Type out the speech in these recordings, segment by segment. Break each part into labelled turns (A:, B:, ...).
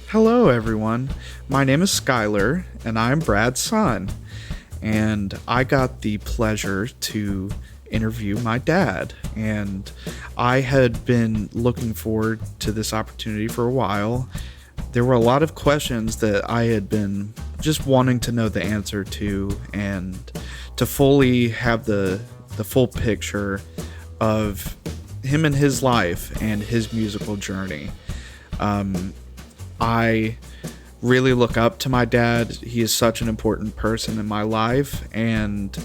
A: Hello, everyone. My name is Skyler, and I'm Brad's son. And I got the pleasure to interview my dad. And I had been looking forward to this opportunity for a while. There were a lot of questions that I had been just wanting to know the answer to, and to fully have the full picture of him and his life and his musical journey. I really look up to my dad. He is such an important person in my life, and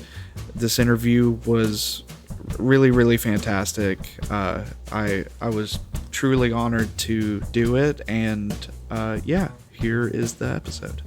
A: this interview was really, really fantastic. I was truly honored to do it, and here is the episode.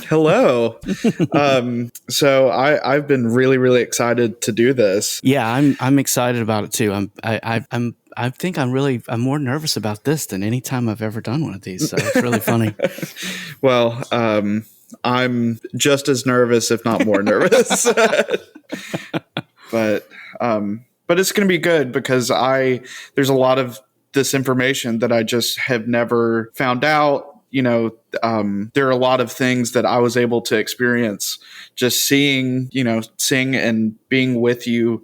A: Hello. So I've been really, really excited to do this.
B: Yeah, I'm excited about it too. I think I'm more nervous about this than any time I've ever done one of these. So it's really funny.
A: Well, I'm just as nervous, if not more nervous. But it's going to be good because there's a lot of this information that I just have never found out. You know, there are a lot of things that I was able to experience just seeing and being with you.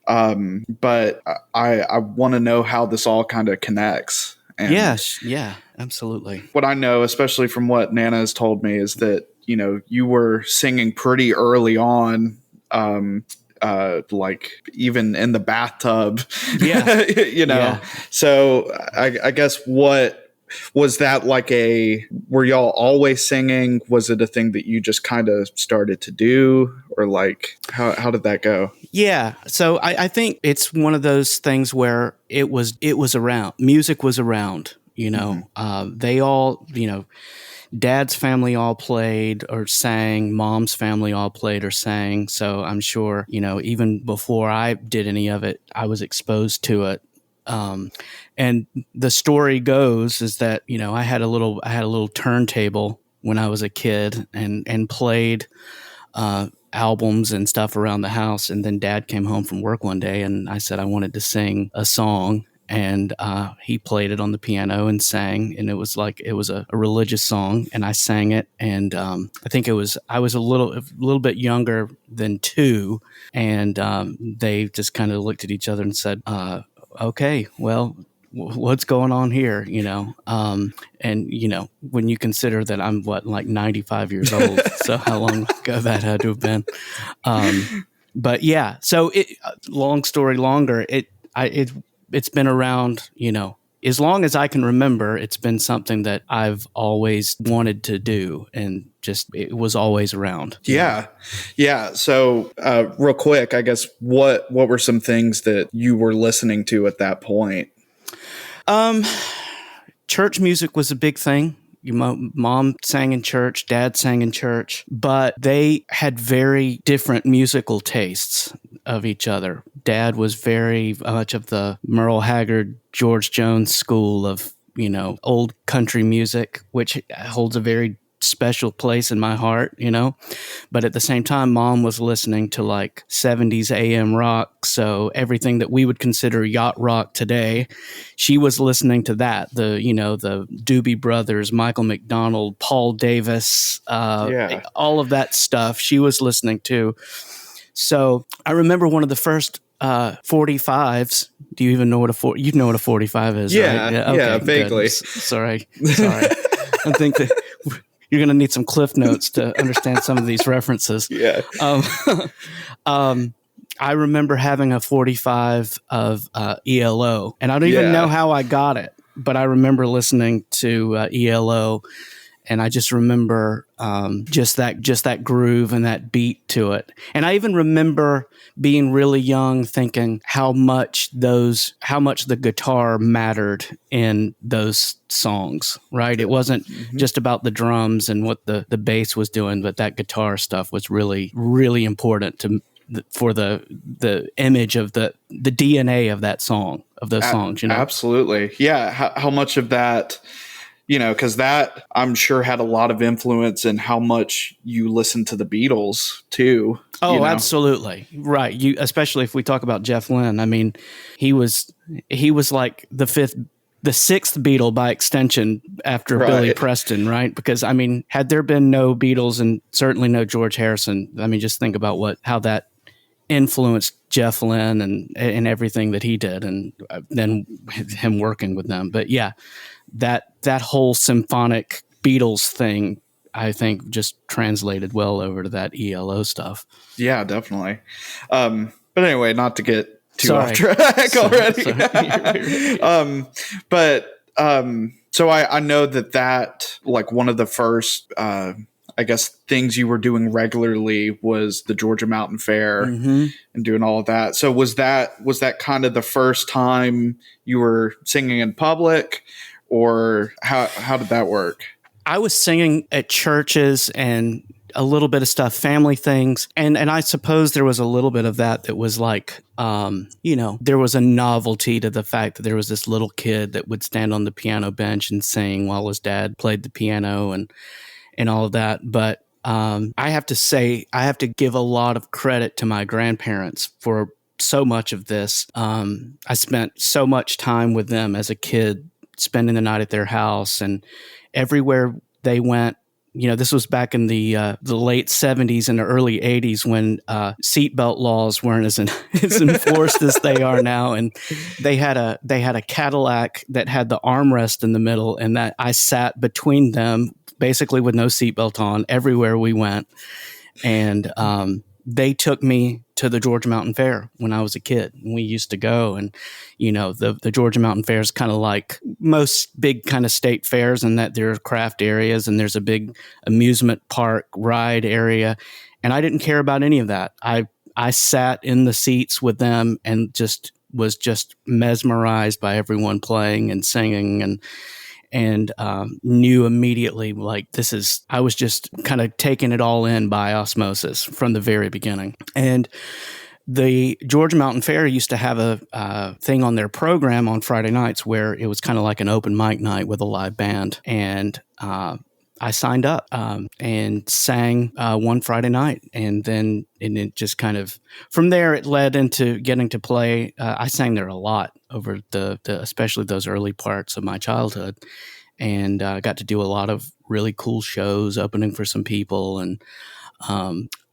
A: But I want to know how this all kind of connects. And
B: yes. Yeah, absolutely.
A: What I know, especially from what Nana has told me, is that, you were singing pretty early on, like even in the bathtub.
B: Yeah.
A: Yeah. So I guess what was that like were y'all always singing? Was it a thing that you just kind of started to do, or like how did that go?
B: Yeah. So I think it's one of those things where it was around. Music was around, they all, Dad's family all played or sang, Mom's family all played or sang. So I'm sure, even before I did any of it, I was exposed to it. And the story goes is that, I had a little turntable when I was a kid and played, albums and stuff around the house. And then Dad came home from work one day and I said I wanted to sing a song, and he played it on the piano and sang, and it was a religious song, and I sang it. And I think I was a little bit younger than 2, and they just kind of looked at each other and said, okay, well, what's going on here, and when you consider that I'm like 95 years old, so how long ago that had to have been. But yeah, so long story longer, it's been around, as long as I can remember. It's been something that I've always wanted to do, and just it was always around.
A: Yeah. So real quick, I guess what were some things that you were listening to at that point?
B: Church music was a big thing. Mom sang in church, Dad sang in church, but they had very different musical tastes of each other. Dad was very much of the Merle Haggard, George Jones school of, old country music, which holds a very special place in my heart, but at the same time, Mom was listening to like 70s AM rock. So everything that we would consider yacht rock today, she was listening to that. The Doobie Brothers, Michael McDonald, Paul Davis, all of that stuff she was listening to. So I remember one of the first 45s. Do you even know what you know what a 45 is?
A: Yeah,
B: right? Okay,
A: vaguely.
B: Good. Sorry. I think that you're going to need some cliff notes to understand some of these references.
A: Yeah.
B: I remember having a 45 of ELO, and I don't even know how I got it, but I remember listening to ELO And I just remember just that groove and that beat to it. And I even remember being really young, thinking how much the guitar mattered in those songs. Right? It wasn't just about the drums and what the bass was doing, but that guitar stuff was really, really important for the image of the DNA of that song, of those songs.
A: Absolutely, yeah. How much of that? Because that, I'm sure, had a lot of influence in how much you listened to the Beatles too.
B: Oh, absolutely. Right. Especially if we talk about Jeff Lynne. I mean, he was like the sixth Beatle by extension after Billy Preston, right? Because, I mean, had there been no Beatles and certainly no George Harrison, I mean, just think about how that influenced Jeff Lynne and everything that he did, and then him working with them. But yeah, that whole symphonic Beatles thing, I think, just translated well over to that ELO stuff.
A: Yeah, definitely. But anyway, not to get too off track already. So I know that like one of the first I guess things you were doing regularly was the Georgia Mountain Fair and doing all of that. So was that kind of the first time you were singing in public, or how did that work?
B: I was singing at churches and a little bit of stuff, family things. And I suppose there was a little bit of that was like, there was a novelty to the fact that there was this little kid that would stand on the piano bench and sing while his dad played the piano and all of that. But I have to say, I have to give a lot of credit to my grandparents for so much of this. I spent so much time with them as a kid, spending the night at their house, and everywhere they went. This was back in the late 70s and the early 80s when seatbelt laws weren't as enforced as they are now, and they had a Cadillac that had the armrest in the middle, and that I sat between them, basically with no seatbelt on, everywhere we went. And they took me to the Georgia Mountain Fair when I was a kid. And we used to go, and, the Georgia Mountain Fair is kind of like most big kind of state fairs in that there are craft areas and there's a big amusement park ride area. And I didn't care about any of that. I sat in the seats with them and was mesmerized by everyone playing and singing, and knew immediately, like, I was just kind of taking it all in by osmosis from the very beginning. And the Georgia Mountain Fair used to have a thing on their program on Friday nights where it was kind of like an open mic night with a live band. And I signed up and sang one Friday night. And it just kind of, from there, it led into getting to play. I sang there a lot over especially those early parts of my childhood. And got to do a lot of really cool shows, opening for some people. And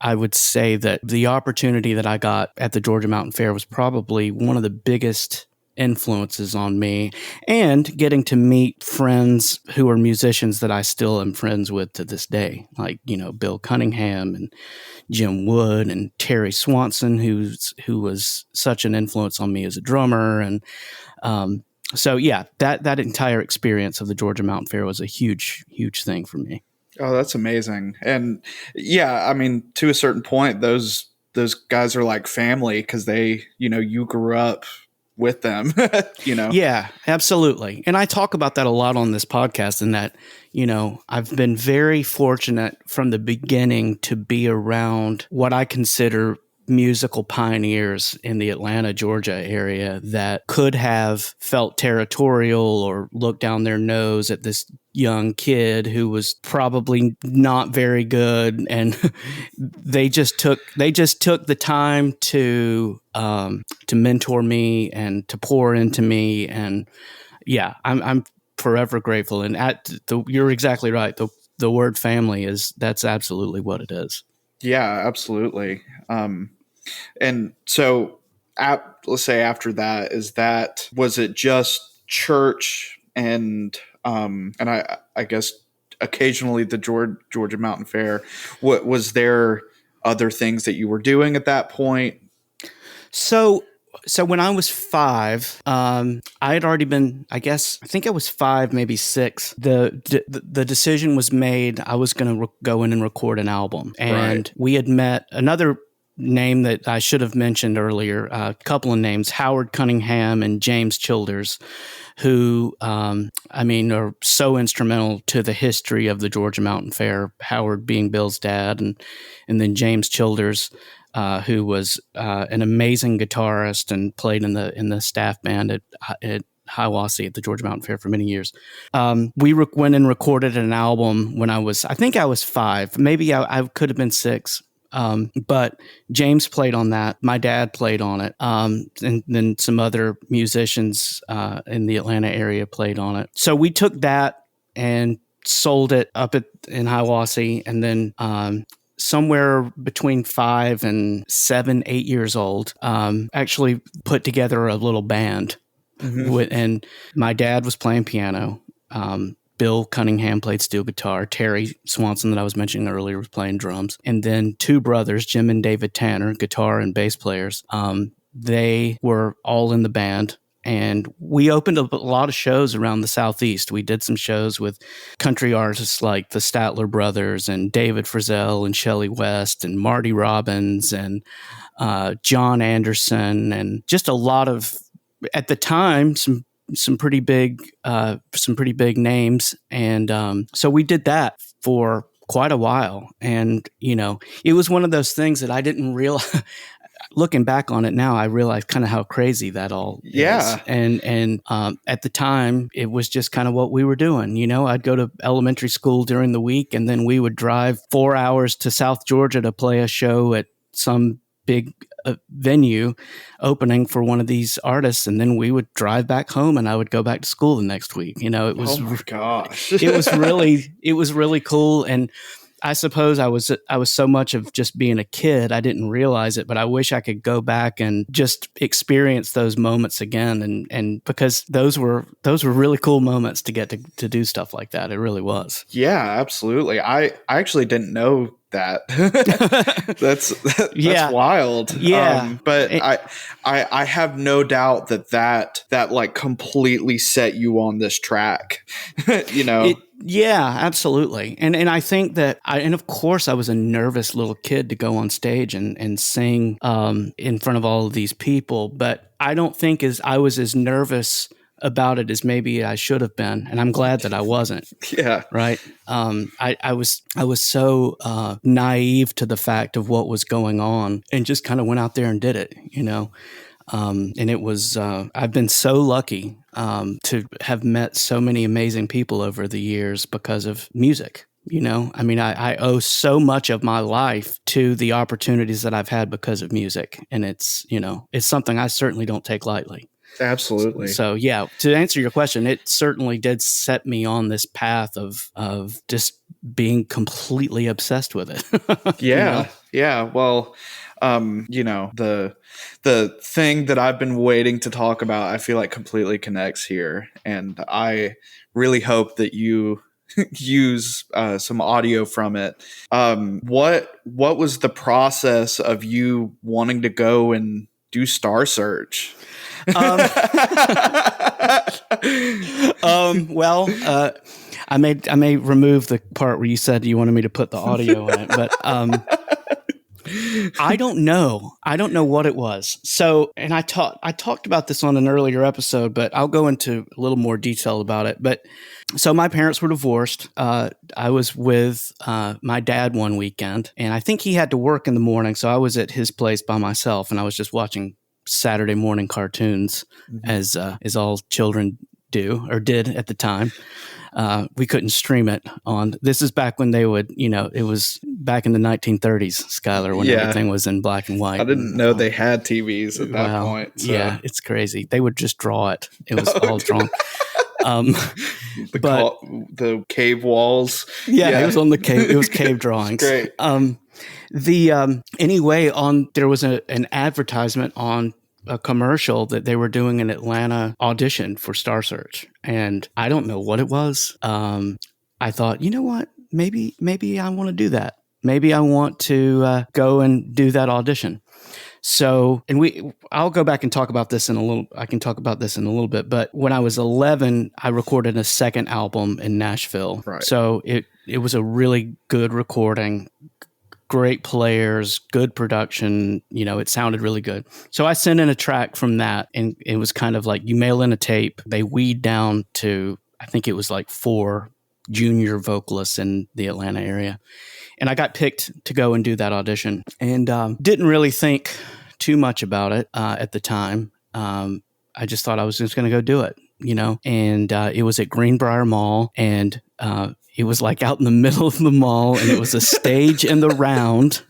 B: I would say that the opportunity that I got at the Georgia Mountain Fair was probably one of the biggest influences on me, and getting to meet friends who are musicians that I still am friends with to this day, like, Bill Cunningham and Jim Wood and Terry Swanson, who was such an influence on me as a drummer. And so yeah, that entire experience of the Georgia Mountain Fair was a huge, huge thing for me.
A: Oh, that's amazing. And yeah, I mean, to a certain point, those guys are like family, because they, you grew up with them, Yeah,
B: absolutely. And I talk about that a lot on this podcast, in that, I've been very fortunate from the beginning to be around what I consider musical pioneers in the Atlanta, Georgia area that could have felt territorial or looked down their nose at this young kid who was probably not very good, and they just took the time to mentor me and to pour into me. And yeah, I'm forever grateful. And you're exactly right. The word family that's absolutely what it is.
A: Yeah, absolutely. And so let's say after that, was it just church and I guess occasionally the Georgia Mountain Fair? What was there other things that you were doing at that point?
B: So So when I was 5, I had already been, I think I was 5, maybe 6. The decision was made. I was going to go in and record an album. And we had met another name that I should have mentioned earlier, a couple of names, Howard Cunningham and James Childers, who, are so instrumental to the history of the Georgia Mountain Fair, Howard being Bill's dad, and then James Childers, who was an amazing guitarist and played in the staff band at Hiawassee at the Georgia Mountain Fair for many years. We went and recorded an album when I was 5. Maybe I could have been 6. But James played on that. My dad played on it. And then some other musicians in the Atlanta area played on it. So we took that and sold it up in Hiawassee. And then somewhere between 5 and 7, 8 years old, actually put together a little band. And my dad was playing piano. Bill Cunningham played steel guitar. Terry Swanson, that I was mentioning earlier, was playing drums. And then 2 brothers, Jim and David Tanner, guitar and bass players. They were all in the band. And we opened up a lot of shows around the Southeast. We did some shows with country artists like the Statler Brothers and David Frizzell and Shelley West and Marty Robbins and John Anderson, and just a lot of, at the time, some pretty big names. And so we did that for quite a while. And, it was one of those things that I didn't realize. Looking back on it now, I realize kind of how crazy that all is. And at the time, it was just kind of what we were doing. I'd go to elementary school during the week, and then we would drive 4 hours to South Georgia to play a show at some big venue opening for one of these artists, and then we would drive back home, and I would go back to school the next week. It was, oh my gosh, it was really cool. And I suppose I was so much of just being a kid, I didn't realize it, but I wish I could go back and just experience those moments again. And because those were really cool moments to get to do stuff like that. It really was.
A: Yeah, absolutely. I actually didn't know that. That's wild.
B: Yeah.
A: But I have no doubt that like completely set you on this track.
B: Yeah, absolutely. And I think that and of course I was a nervous little kid to go on stage and sing in front of all of these people, but I don't think I was as nervous about it as maybe I should have been, and I'm glad that I wasn't.
A: Yeah.
B: Right. I was so naive to the fact of what was going on, and just kind of went out there and did it. And it was I've been so lucky to have met so many amazing people over the years because of music. I owe so much of my life to the opportunities that I've had because of music, and it's something I certainly don't take lightly.
A: Absolutely.
B: So yeah, to answer your question, it certainly did set me on this path of just being completely obsessed with it.
A: Yeah. Yeah. Well, the thing that I've been waiting to talk about, I feel like completely connects here. And I really hope that you use some audio from it. What was the process of you wanting to go and do Star Search?
B: Well, I may remove the part where you said you wanted me to put the audio in it, but I don't know. I don't know what it was. So, and I talked about this on an earlier episode, but I'll go into a little more detail about it. But so my parents were divorced. I was with my dad one weekend, and I think he had to work in the morning, so I was at his place by myself, and I was just watching Saturday morning cartoons, as all children do or did at the time. We couldn't stream it on. This is back when they would, it was back in the 1930s, Skyler, when everything was in black and white.
A: I didn't know they had TVs at that point. So.
B: Yeah, it's crazy. They would just draw it. It was all drawn.
A: The cave walls.
B: Yeah, it was on the cave. It was cave drawings.
A: Great.
B: Anyway, there was an advertisement on a commercial that they were doing an Atlanta audition for Star Search, and I don't know what it was. I thought, you know what? Maybe I want to do that. Maybe I want to go and do that audition. So, I'll go back and talk about this I can talk about this in a little bit, but when I was 11, I recorded a second album in Nashville.
A: Right.
B: So it was a really good recording, great players, good production, it sounded really good. So I sent in a track from that, and it was kind of like you mail in a tape, they weed down to, I think it was like 4 junior vocalists in the Atlanta area. And I got picked to go and do that audition, and didn't really think too much about it at the time. I just thought I was just going to go do it, and it was at Greenbrier Mall, and it was like out in the middle of the mall, and it was a stage in the round,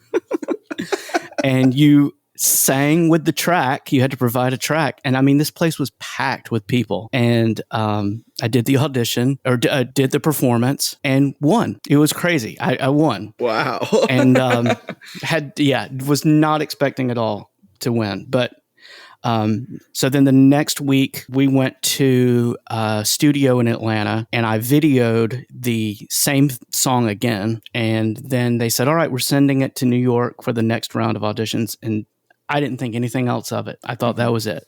B: and you sang with the track. You had to provide a track. And I mean, this place was packed with people. And I did the audition, or did the performance, and won. It was crazy. I won.
A: Wow.
B: And was not expecting at all to win. But so then the next week we went to a studio in Atlanta, and I videoed the same song again. And then they said, all right, we're sending it to New York for the next round of auditions. And I didn't think anything else of it. I thought that was it.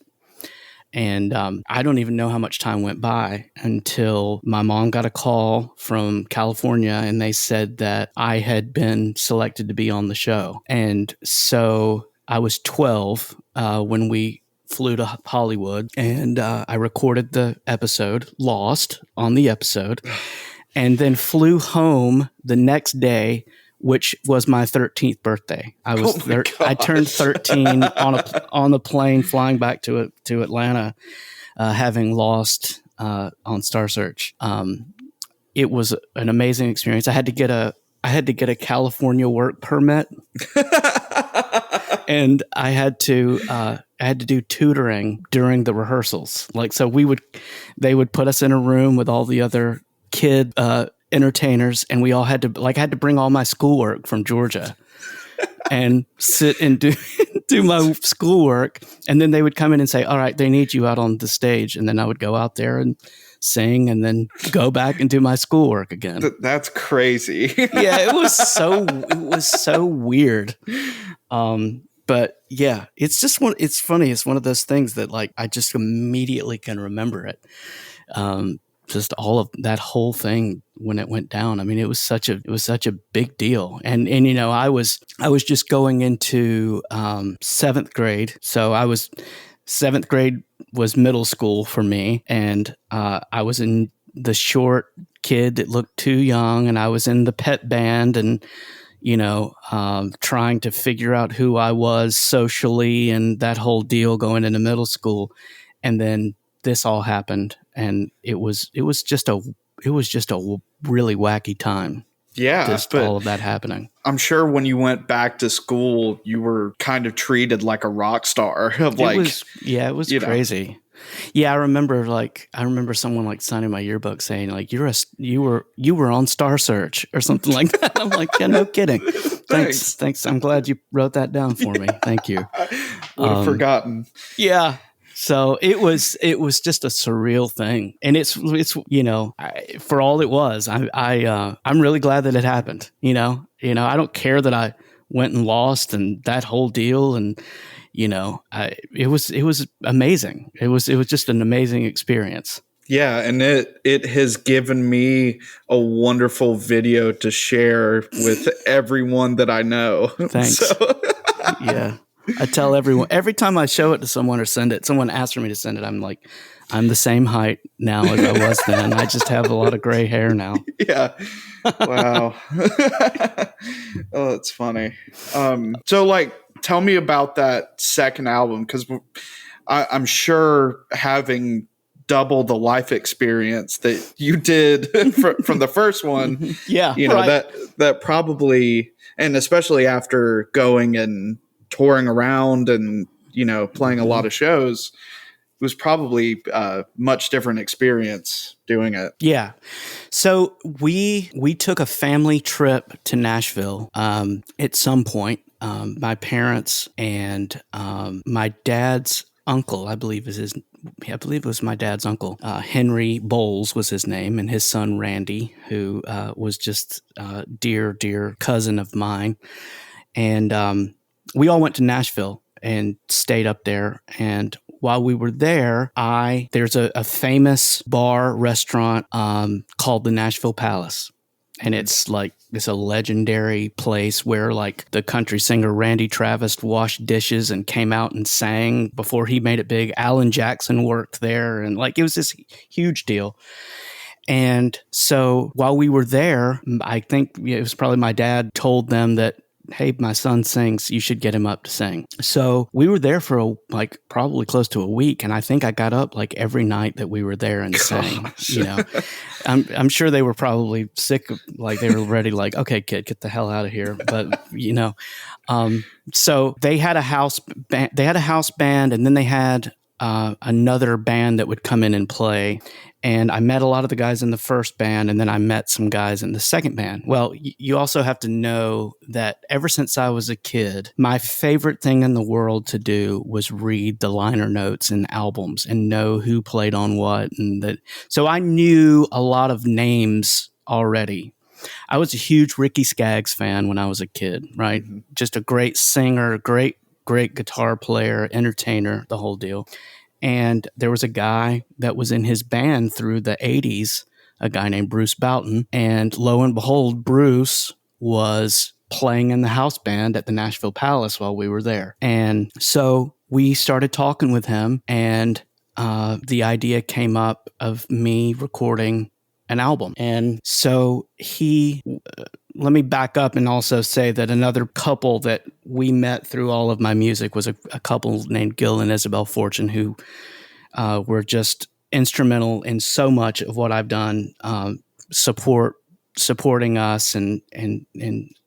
B: And I don't even know how much time went by until my mom got a call from California, and they said that I had been selected to be on the show. And so I was 12 when we flew to Hollywood, and I recorded the episode, lost on the episode, and then flew home the next day, which was my 13th birthday. I turned 13 on the plane flying back to Atlanta, having lost on Star Search. It was an amazing experience. I had to get a California work permit, and I had to do tutoring during the rehearsals. Like, so they would put us in a room with all the other kid entertainers, and we all had to bring all my schoolwork from Georgia and sit and do my schoolwork. And then they would come in and say, all right, they need you out on the stage. And then I would go out there and sing, and then go back and do my schoolwork again.
A: That's crazy.
B: Yeah, it was so weird. But yeah, it's funny. It's one of those things that, like, I just immediately can remember it. Just all of that whole thing when it went down. I mean, it was such a big deal. And I was just going into 7th grade. So seventh grade was middle school for me. And I was in the short kid that looked too young, and I was in the pet band, and trying to figure out who I was socially and that whole deal going into middle school. And then this all happened, and it was just a really wacky time.
A: Yeah,
B: just all of that happening.
A: I'm sure when you went back to school, you were kind of treated like a rock star. It
B: was crazy. Yeah, I remember someone like signing my yearbook saying, like, you were on Star Search or something like that. I'm like, yeah, no kidding. Thanks. I'm glad you wrote that down for me. Thank you.
A: Would have forgotten.
B: Yeah. So it was just a surreal thing, and it's for all it was, I'm really glad that it happened. I don't care that I went and lost and that whole deal, and it was amazing. It was just an amazing experience.
A: Yeah, and it has given me a wonderful video to share with everyone that I know.
B: Thanks. Yeah. I tell everyone, every time I show it to someone or send it, someone asks for me to send it, I'm like, I'm the same height now as I was then. I just have a lot of gray hair now.
A: Yeah. Wow. Oh, that's funny. So, like, tell me about that second album, because I'm sure having double the life experience that you did from the first one, that probably, and especially after going and touring around and playing a lot of shows, it was probably a much different experience doing it.
B: Yeah. So we took a family trip to Nashville at some point. My parents and my dad's uncle, I believe it was my dad's uncle, Henry Bowles was his name, and his son Randy, who was just a dear cousin of mine. And we all went to Nashville, and stayed up there. And while we were there, there's a famous bar restaurant called the Nashville Palace. And it's a legendary place where like the country singer Randy Travis washed dishes and came out and sang before he made it big. Alan Jackson worked there, and like it was this huge deal. And so while we were there, I think it was probably my dad told them that, hey, my son sings, you should get him up to sing. So we were there for probably close to a week. And I think I got up like every night that we were there and sang, you know. I'm sure they were probably sick, like they were ready, like, okay, kid, get the hell out of here. But, you know, so they had a house band, and then they had another band that would come in and play. And I met a lot of the guys in the first band, and then I met some guys in the second band. Well, you also have to know that ever since I was a kid, my favorite thing in the world to do was read the liner notes in albums and know who played on what. So I knew a lot of names already. I was a huge Ricky Skaggs fan when I was a kid, right? Mm-hmm. Just a great singer, great guitar player, entertainer, the whole deal. And there was a guy that was in his band through the 80s, a guy named Bruce Boughton. And lo and behold, Bruce was playing in the house band at the Nashville Palace while we were there. And so we started talking with him, and the idea came up of me recording an album. And so let me back up and also say that another couple that we met through all of my music was a couple named Gil and Isabel Fortune, who were just instrumental in so much of what I've done, supporting us and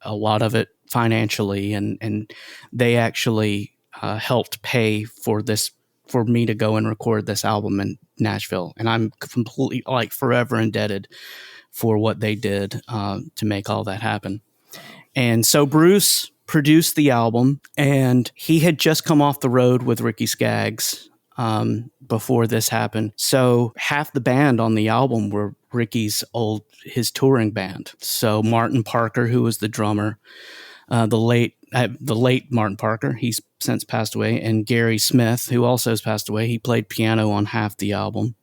B: a lot of it financially. And they actually helped pay for me to go and record this album in Nashville. And I'm completely forever indebted for what they did to make all that happen. And so Bruce produced the album, and he had just come off the road with Ricky Skaggs before this happened. So half the band on the album were his touring band. So Martin Parker, who was the drummer, the late Martin Parker, he's since passed away, and Gary Smith, who also has passed away. He played piano on half the album.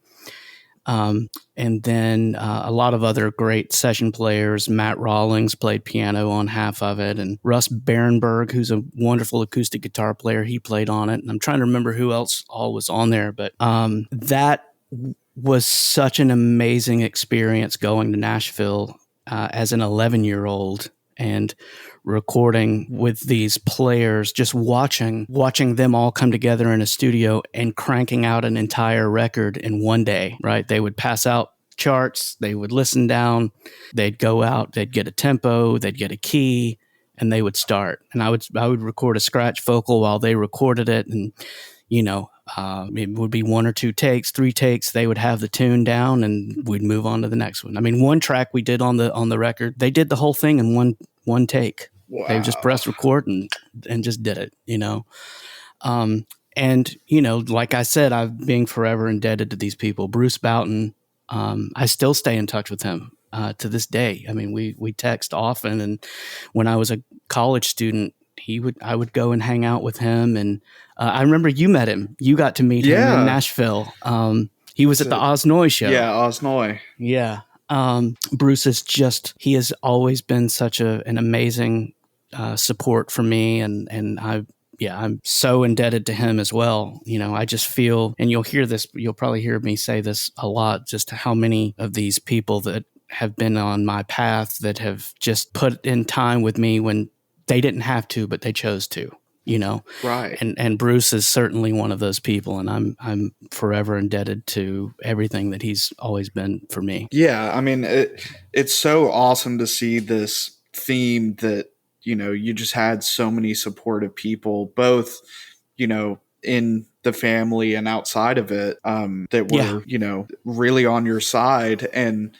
B: And then a lot of other great session players. Matt Rawlings played piano on half of it, and Russ Barenberg, who's a wonderful acoustic guitar player, he played on it. And I'm trying to remember who else all was on there, but that was such an amazing experience going to Nashville as an 11-year-old and recording with these players, just watching them all come together in a studio and cranking out an entire record in one day, right? They would pass out charts, they would listen down, they'd go out, they'd get a tempo, they'd get a key, and they would start. And I would record a scratch vocal while they recorded it. And, you know, it would be 1 or 2 takes, 3 takes. They would have the tune down, and we'd move on to the next one. I mean, one track we did on the record, they did the whole thing in one take. Wow. They just pressed record and just did it, you know. And, you know, like I said, I'm being forever indebted to these people. Bruce Boughton, I still stay in touch with him to this day. I mean, we text often, and when I was a college student, I would go and hang out with him. And I remember you met him. You got to meet him in Nashville. He was at the Osnoy show.
A: Yeah, Osnoy.
B: Yeah. Bruce he has always been such an amazing support for me, and I'm so indebted to him as well. You know, I just feel, and you'll probably hear me say this a lot, just how many of these people that have been on my path that have just put in time with me when they didn't have to, but they chose to, you know?
A: Right.
B: And Bruce is certainly one of those people, and I'm forever indebted to everything that he's always been for me.
A: Yeah. I mean, it's so awesome to see this theme that, you know, you just had so many supportive people, both, you know, in the family and outside of it, that were, you know, really on your side. And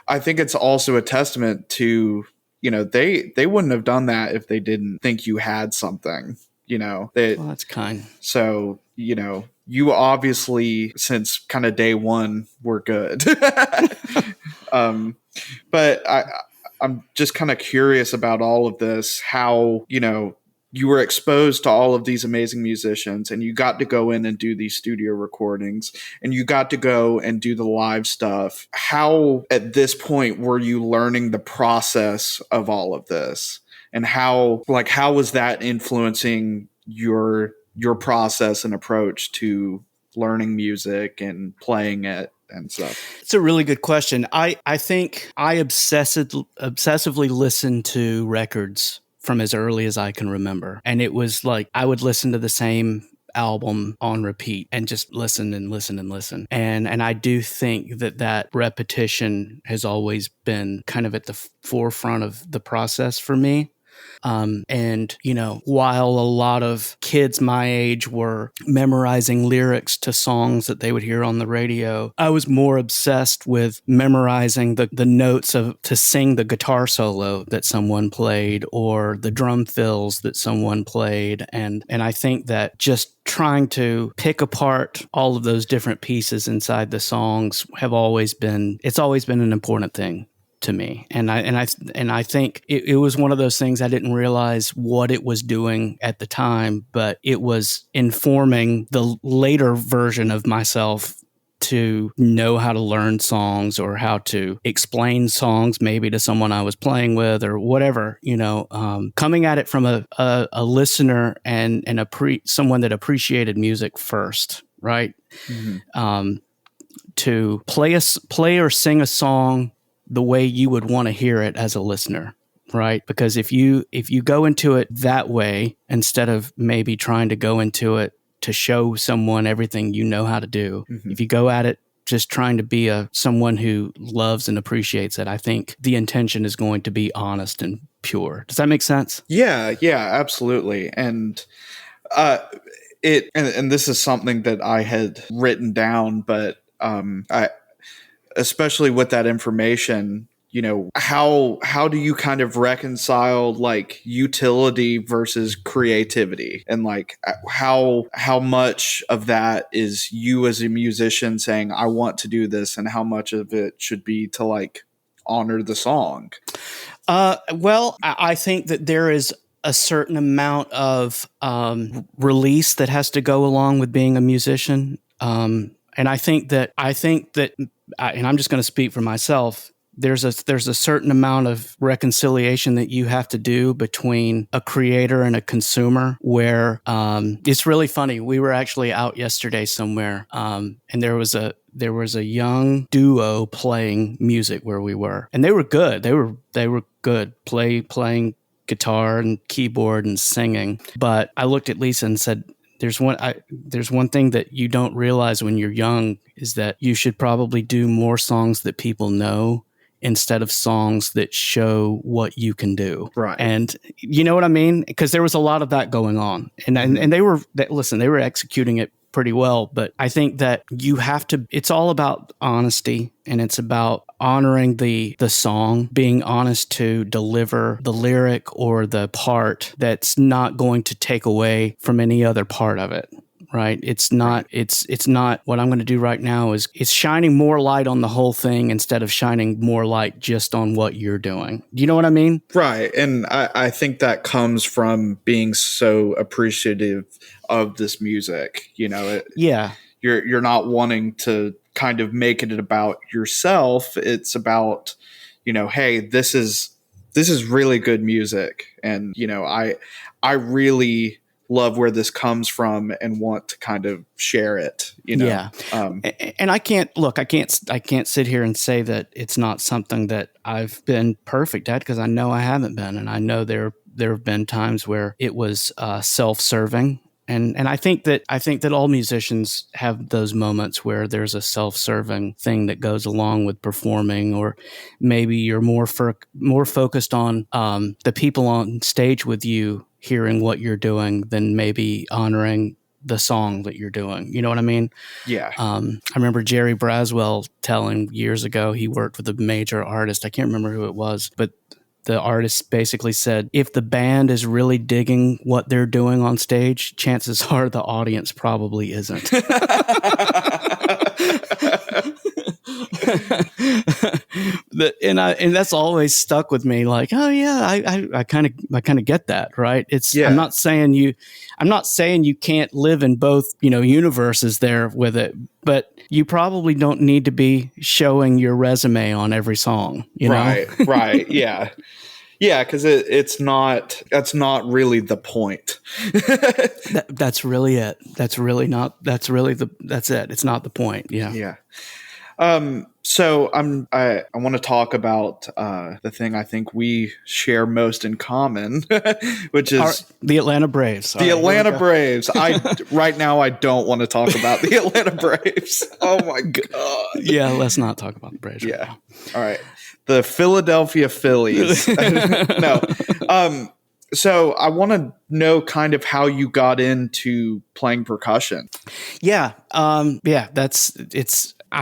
A: I think it's also a testament to, you know, they wouldn't have done that if they didn't think you had something, you know.
B: Well, that's kind.
A: So, you know, you obviously, since kind of day one, were good. But I'm just kind of curious about all of this, how, you know, you were exposed to all of these amazing musicians, and you got to go in and do these studio recordings, and you got to go and do the live stuff. How at this point were you learning the process of all of this, and how was that influencing your process and approach to learning music and playing it and stuff?
B: It's a really good question. I think I obsessively listened to records from as early as I can remember. And it was like I would listen to the same album on repeat and just listen and listen and listen. And I do think that repetition has always been kind of at the forefront of the process for me. And, you know, while a lot of kids my age were memorizing lyrics to songs that they would hear on the radio, I was more obsessed with memorizing the notes to sing the guitar solo that someone played or the drum fills that someone played. And I think that just trying to pick apart all of those different pieces inside the songs it's always been an important thing to me. And I think it was one of those things I didn't realize what it was doing at the time, but it was informing the later version of myself to know how to learn songs or how to explain songs maybe to someone I was playing with or whatever, you know, coming at it from a listener and someone that appreciated music first, right? Mm-hmm. To play or sing a song the way you would want to hear it as a listener, right? Because if you go into it that way, instead of maybe trying to go into it to show someone everything you know how to do, mm-hmm. if you go at it just trying to be someone who loves and appreciates it, I think the intention is going to be honest and pure. Does that make sense?
A: Yeah, absolutely. And and this is something that I had written down, but I especially with that information, you know, how do you kind of reconcile like utility versus creativity, and like how much of that is you as a musician saying I want to do this, and how much of it should be to like honor the song?
B: Well, I think that there is a certain amount of release that has to go along with being a musician. And I think that, and I'm just going to speak for myself, there's a certain amount of reconciliation that you have to do between a creator and a consumer, where it's really funny. We were actually out yesterday somewhere, and there was a young duo playing music where we were, and they were good. They were good playing guitar and keyboard and singing. But I looked at Lisa and said, There's one thing that you don't realize when you're young is that you should probably do more songs that people know instead of songs that show what you can do.
A: Right.
B: And you know what I mean? Because there was a lot of that going on. And they were executing it pretty well. But I think that it's all about honesty, and it's about honoring the song, being honest to deliver the lyric or the part that's not going to take away from any other part of it. Right. It's not what I'm going to do right now is it's shining more light on the whole thing instead of shining more light just on what you're doing. Do you know what I mean?
A: Right. And I think that comes from being so appreciative of this music. You know, you're not wanting to kind of make it about yourself. It's about, you know, hey, this is really good music. And, you know, I really love where this comes from and want to kind of share it, you know?
B: Yeah. And I can't sit here and say that it's not something that I've been perfect at, because I know I haven't been. And I know there have been times where it was self-serving. And I think that all musicians have those moments where there's a self-serving thing that goes along with performing, or maybe you're more focused on the people on stage with you hearing what you're doing than maybe honoring the song that you're doing. You know what I mean?
A: Yeah.
B: I remember Jerry Braswell telling years ago, he worked with a major artist. I can't remember who it was, but the artist basically said, if the band is really digging what they're doing on stage, chances are the audience probably isn't. And that's always stuck with me. Like, oh yeah, I kind of get that, right?
A: Yeah.
B: I'm not saying you can't live in both, universes there with it, but you probably don't need to be showing your resume on every song,
A: Right. Yeah. Yeah, because that's not really the point.
B: That's really it. That's it. It's not the point. Yeah.
A: Yeah. So I want to talk about the thing I think we share most in common, which is
B: the Atlanta Braves.
A: The Atlanta Braves. Right now I don't want to talk about the Atlanta Braves. Oh my God.
B: Yeah, let's not talk about the Braves.
A: Yeah. All right. The Philadelphia Phillies. No. So I want to know kind of how you got into playing percussion.
B: Yeah. I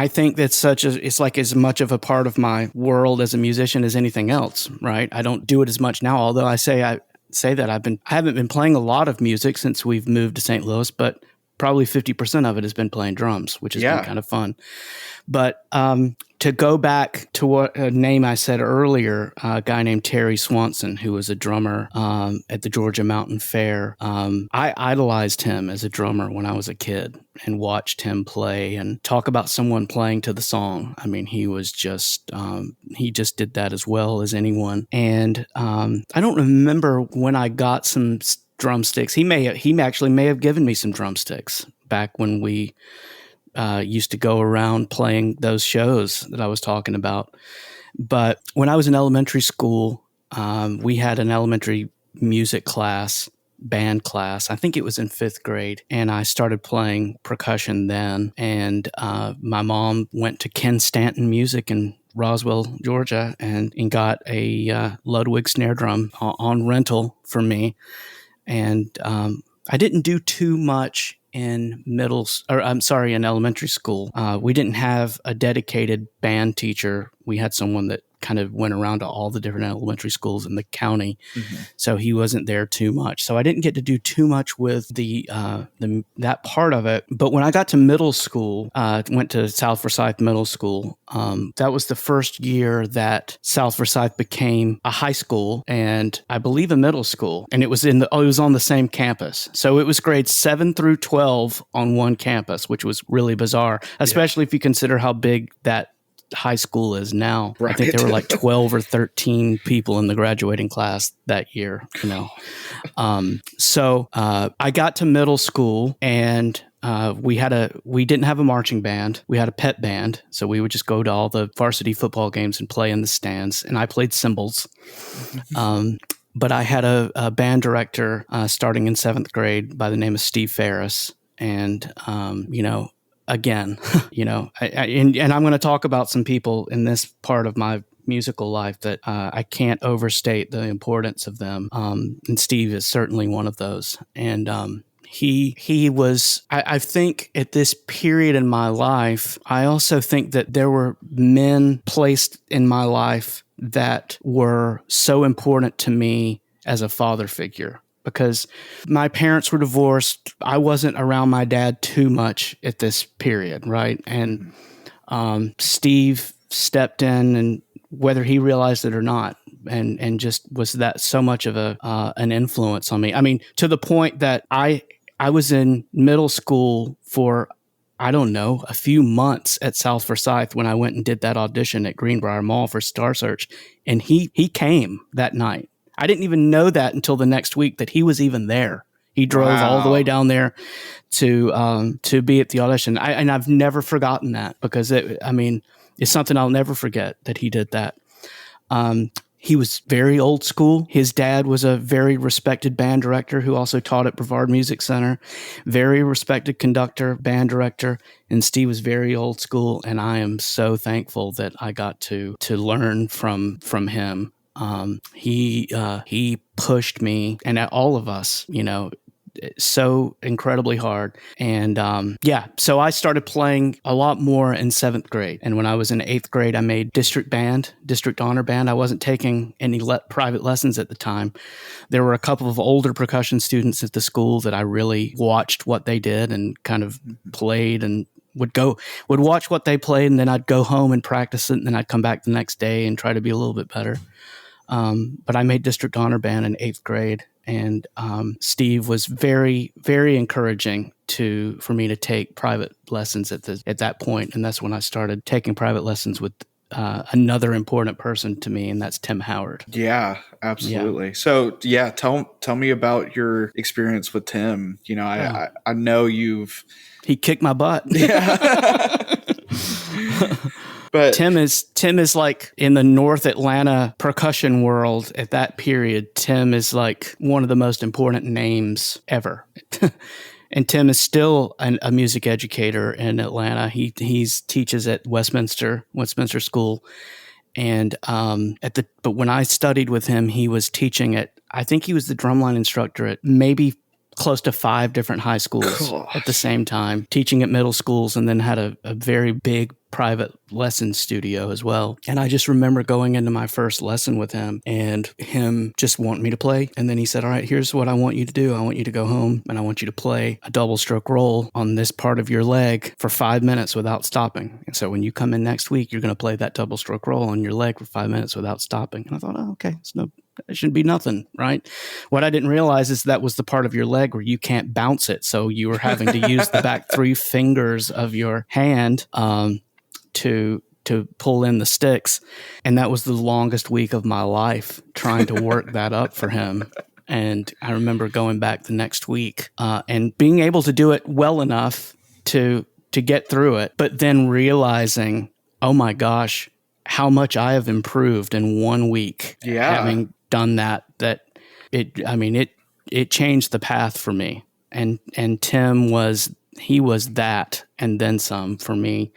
B: think that's it's like as much of a part of my world as a musician as anything else, right? I don't do it as much now, although I say that I haven't been playing a lot of music since we've moved to St. Louis, but probably 50% of it has been playing drums, which has been kind of fun. But to go back to what a name I said earlier, a guy named Terry Swanson, who was a drummer at the Georgia Mountain Fair. I idolized him as a drummer when I was a kid and watched him play and talk about someone playing to the song. I mean, he was just he just did that as well as anyone. And I don't remember when I got some drumsticks. He actually may have given me some drumsticks back when we used to go around playing those shows that I was talking about. But when I was in elementary school, we had an elementary music class, band class. I think it was in 5th grade. And I started playing percussion then. And my mom went to Ken Stanton Music in Roswell, Georgia, and got a Ludwig snare drum on rental for me. And I didn't do too much in elementary school. We didn't have a dedicated band teacher. We had someone that kind of went around to all the different elementary schools in the county. Mm-hmm. So he wasn't there too much. So I didn't get to do too much with that part of it. But when I got to middle school, went to South Forsyth Middle School. That was the first year that South Forsyth became a high school and I believe a middle school. And it was it was on the same campus. So it was grades 7 through 12 on one campus, which was really bizarre, especially if you consider how big that high school is now. Right. I think there were like 12 or 13 people in the graduating class that year, So I got to middle school and we didn't have a marching band. We had a pet band. So we would just go to all the varsity football games and play in the stands. And I played cymbals. But I had a band director starting in 7th grade by the name of Steve Ferris. And, again, and I'm going to talk about some people in this part of my musical life that I can't overstate the importance of them. And Steve is certainly one of those. And he was, I think at this period in my life, I also think that there were men placed in my life that were so important to me as a father figure. Because my parents were divorced. I wasn't around my dad too much at this period, right? And Steve stepped in, and whether he realized it or not, and just was that so much of an influence on me. I mean, to the point that I was in middle school for, I don't know, a few months at South Forsyth when I went and did that audition at Greenbrier Mall for Star Search, and he came that night. I didn't even know that until the next week that he was even there. He drove all the way down there to be at the audition. And I've never forgotten that because it's something I'll never forget that he did that. He was very old school. His dad was a very respected band director who also taught at Brevard Music Center. Very respected conductor, band director. And Steve was very old school. And I am so thankful that I got to learn from him. He pushed me and all of us, so incredibly hard. And so I started playing a lot more in 7th grade. And when I was in 8th grade, I made district honor band. I wasn't taking any private lessons at the time. There were a couple of older percussion students at the school that I really watched what they did and kind of played and would watch what they played, and then I'd go home and practice it, and then I'd come back the next day and try to be a little bit better. But I made district honor band in 8th grade, and Steve was very, very encouraging for me to take private lessons at that point, and that's when I started taking private lessons with another important person to me, and that's Tim Howard.
A: Yeah, absolutely. Yeah. So yeah, tell me about your experience with Tim. You know, I know
B: he kicked my butt.
A: Yeah. But
B: Tim is like in the North Atlanta percussion world at that period. Tim is like one of the most important names ever. And Tim is still a music educator in Atlanta. He teaches at Westminster School. And but when I studied with him, he was teaching I think he was the drumline instructor at maybe close to 5 different high schools at the same time, teaching at middle schools, and then had a very big private lesson studio as well. And I just remember going into my first lesson with him and him just wanting me to play. And then he said, all right, here's what I want you to do. I want you to go home and I want you to play a double stroke roll on this part of your leg for 5 minutes without stopping. And so when you come in next week, you're going to play that double stroke roll on your leg for 5 minutes without stopping. And I thought, oh, okay, it shouldn't be nothing, right? What I didn't realize is that was the part of your leg where you can't bounce it. So you were having to use the back 3 fingers of your hand to pull in the sticks. And that was the longest week of my life trying to work that up for him. And I remember going back the next week and being able to do it well enough to get through it, but then realizing, oh my gosh, how much I have improved in 1 week having done that it changed the path for me. And Tim was that and then some for me.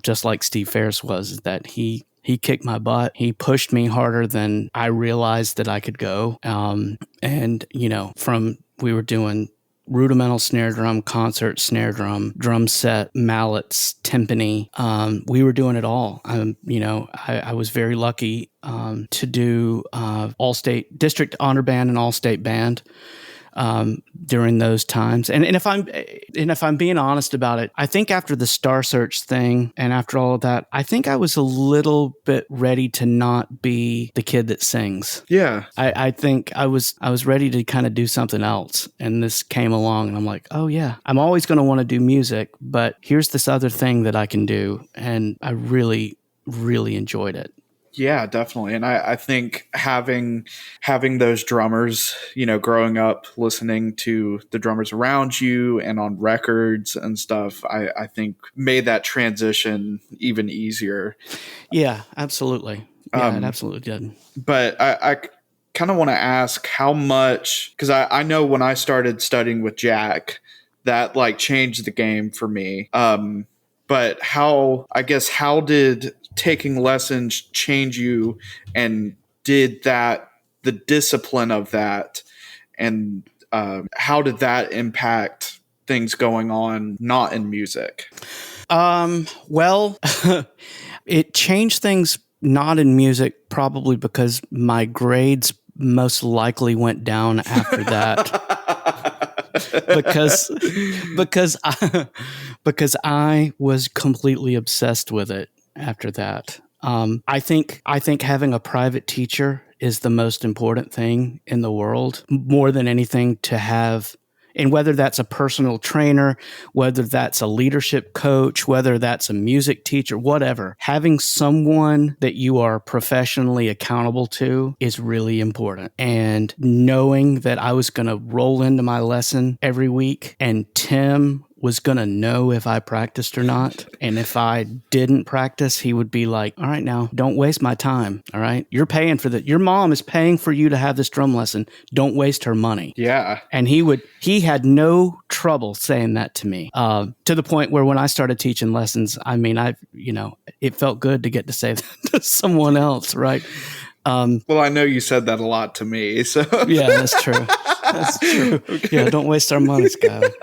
B: Just like Steve Ferris was, that he kicked my butt. He pushed me harder than I realized that I could go. And, you know, we were doing rudimental snare drum, concert snare drum set, mallets, timpani. We were doing it all. I was very lucky to do all-state district honor band and all-state band during those times. And if I'm being honest about it, I think after the Star Search thing and after all of that, I think I was a little bit ready to not be the kid that sings.
A: Yeah.
B: I think I was ready to kind of do something else. And this came along and I'm like, oh yeah, I'm always going to want to do music, but here's this other thing that I can do. And I really, really enjoyed it.
A: Yeah, definitely. And I think having those drummers, you know, growing up listening to the drummers around you and on records and stuff, I think made that transition even easier.
B: Yeah, absolutely. Yeah, it absolutely did.
A: But I kind of want to ask how much, because I know when I started studying with Jack, that like changed the game for me. But how did taking lessons change you, and did that, the discipline of that, and how did that impact things going on not in music?
B: Well, it changed things not in music probably because my grades most likely went down after that. because I was completely obsessed with it after that. I think having a private teacher is the most important thing in the world, more than anything to have. And whether that's a personal trainer, whether that's a leadership coach, whether that's a music teacher, whatever, having someone that you are professionally accountable to is really important. And knowing that I was going to roll into my lesson every week and Tim was going to know if I practiced or not. And if I didn't practice, he would be like, all right, now don't waste my time. All right. You're paying for that. Your mom is paying for you to have this drum lesson. Don't waste her money.
A: Yeah.
B: And he had no trouble saying that to me, to the point where when I started teaching lessons, I mean, it felt good to get to say that to someone else. Right.
A: Well, I know you said that a lot to me. So
B: yeah, that's true. That's true. Okay. Yeah. Don't waste our money, Skyler.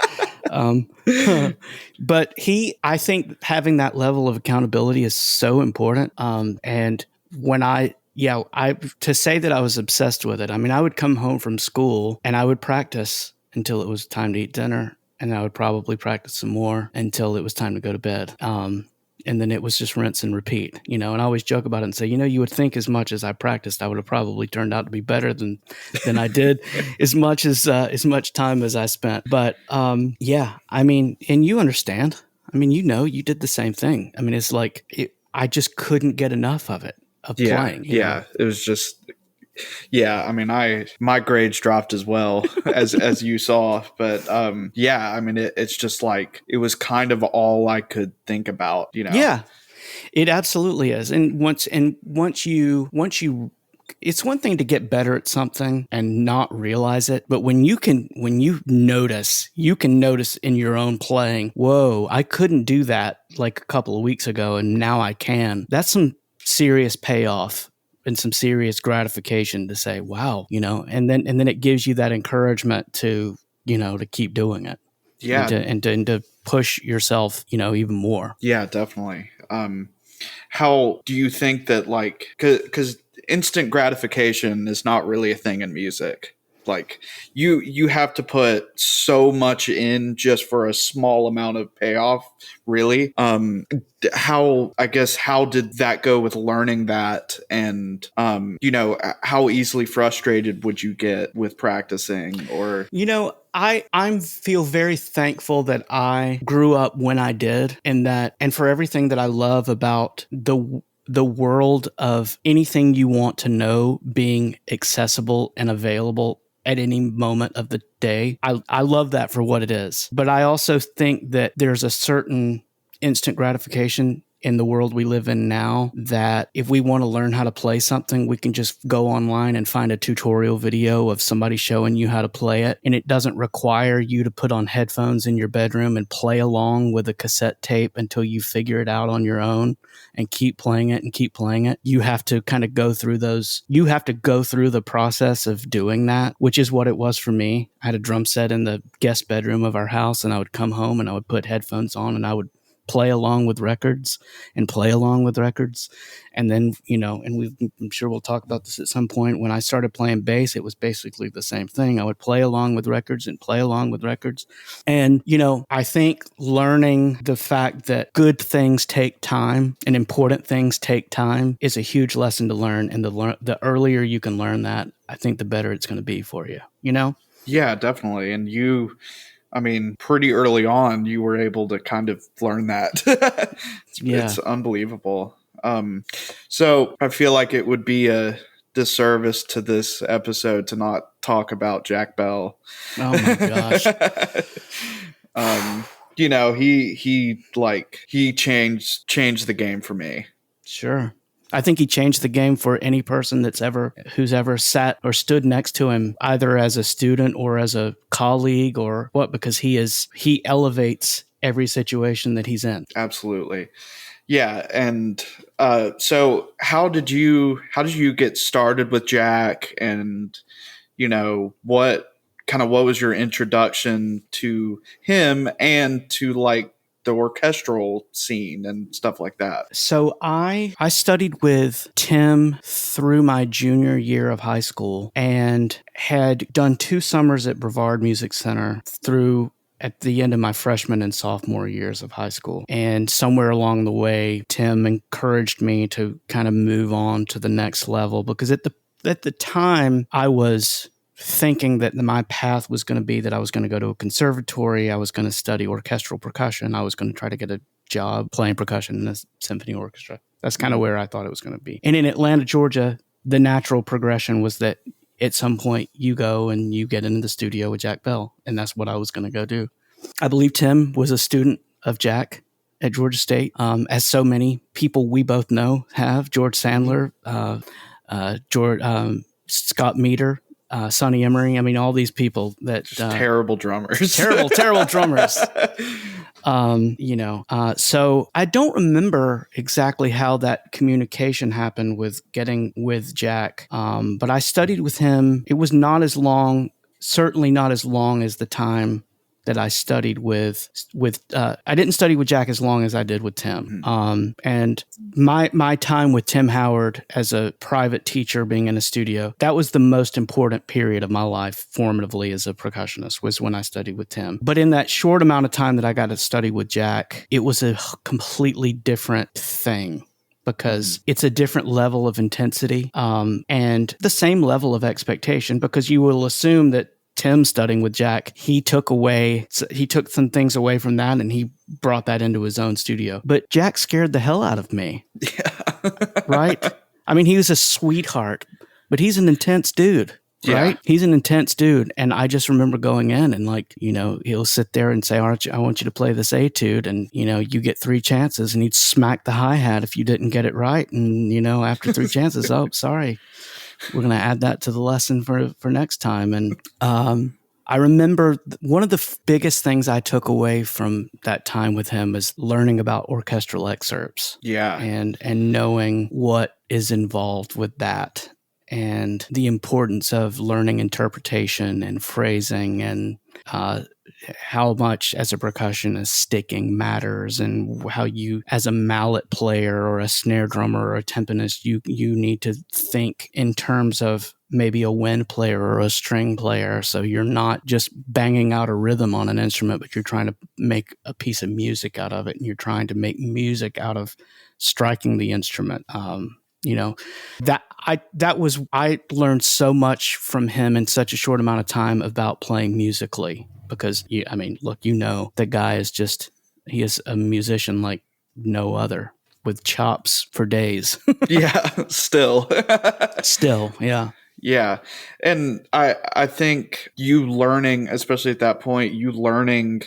B: But I think having that level of accountability is so important. And when to say that I was obsessed with it, I mean, I would come home from school and I would practice until it was time to eat dinner. and I would probably practice some more until it was time to go to bed. And then it was just rinse and repeat, and I always joke about it and say, you would think as much as I practiced, I would have probably turned out to be better than I did as much time as I spent. But yeah, I mean, and you understand, I mean, you did the same thing. I mean, it's like, I just couldn't get enough of it, playing.
A: Yeah. It was just, yeah, I mean, my grades dropped as well as you saw, but yeah, I mean, it's just like it was kind of all I could think about,
B: Yeah, it absolutely is. And once you, it's one thing to get better at something and not realize it, but when you can notice in your own playing, whoa, I couldn't do that like a couple of weeks ago, and now I can. That's some serious payoff and some serious gratification to say, wow, and then it gives you that encouragement to, to keep doing it.
A: Yeah.
B: And to push yourself, even more.
A: Yeah, definitely. How do you think that, like, because instant gratification is not really a thing in music. Like you have to put so much in just for a small amount of payoff, really. How did that go with learning that? And, how easily frustrated would you get with practicing? Or,
B: I feel very thankful that I grew up when I did, and for everything that I love about the world of anything you want to know being accessible and available at any moment of the day. I love that for what it is. But I also think that there's a certain instant gratification in the world we live in now that if we want to learn how to play something, we can just go online and find a tutorial video of somebody showing you how to play it. And it doesn't require you to put on headphones in your bedroom and play along with a cassette tape until you figure it out on your own and keep playing it and keep playing it. You have to kind of go through the process of doing that, which is what it was for me. I had a drum set in the guest bedroom of our house, and I would come home and I would put headphones on and I would play along with records. And then, I'm sure we'll talk about this at some point. When I started playing bass, it was basically the same thing. I would play along with records. And, I think learning the fact that good things take time and important things take time is a huge lesson to learn. And the earlier you can learn that, I think the better it's going to be for you,
A: Yeah, definitely. And pretty early on, you were able to kind of learn that. It's unbelievable. So I feel like it would be a disservice to this episode to not talk about Jack Bell.
B: Oh my gosh.
A: He changed the game for me.
B: Sure. I think he changed the game for any person who's ever sat or stood next to him, either as a student or as a colleague or what, because he elevates every situation that he's in.
A: Absolutely. Yeah. And so how did you get started with Jack? And, what was your introduction to him and to like the orchestral scene and stuff like that?
B: So I studied with Tim through my junior year of high school and had done 2 summers at Brevard Music Center through at the end of my freshman and sophomore years of high school. And somewhere along the way, Tim encouraged me to kind of move on to the next level, because at the time I was thinking that my path was going to be that I was going to go to a conservatory, I was going to study orchestral percussion, I was going to try to get a job playing percussion in a symphony orchestra. That's kind of where I thought it was going to be. And in Atlanta, Georgia, the natural progression was that at some point you go and you get into the studio with Jack Bell, and that's what I was going to go do. I believe Tim was a student of Jack at Georgia State, as so many people we both know have. George Sandler, Scott Meter, Sonny Emery. I mean, all these people that
A: terrible drummers,
B: terrible drummers. So I don't remember exactly how that communication happened with getting with Jack. But I studied with him. It was not as long, certainly not as long as the time that I studied with I didn't study with Jack as long as I did with Tim. And my time with Tim Howard as a private teacher, being in a studio, that was the most important period of my life formatively as a percussionist, was when I studied with Tim. But in that short amount of time that I got to study with Jack, it was a completely different thing, because it's a different level of intensity and the same level of expectation, because you will assume that Tim studying with Jack, he took some things away from that and he brought that into his own studio. But Jack scared the hell out of me. Yeah. Right? I mean, he was a sweetheart, but he's an intense dude. Right? Yeah. He's an intense dude. And I just remember going in and, like, you know, he'll sit there and say, I want you to play this etude. And, you know, you get 3 chances, and he'd smack the hi-hat if you didn't get it right. And, you know, after 3 chances, oh, sorry, we're going to add that to the lesson for next time. And I remember one of the biggest things I took away from that time with him is learning about orchestral excerpts. Yeah. And knowing what is involved with that, and the importance of learning interpretation and phrasing, and how much as a percussionist sticking matters, and how you, as a mallet player or a snare drummer or a timpanist, you need to think in terms of maybe a wind player or a string player. So you're not just banging out a rhythm on an instrument, but you're trying to make a piece of music out of it, and you're trying to make music out of striking the instrument. You know, I learned so much from him in such a short amount of time about playing musically, because look, you know, the guy he is a musician like no other, with chops for days.
A: Yeah, still.
B: Yeah.
A: Yeah. And I think you learning, especially at that point, you learning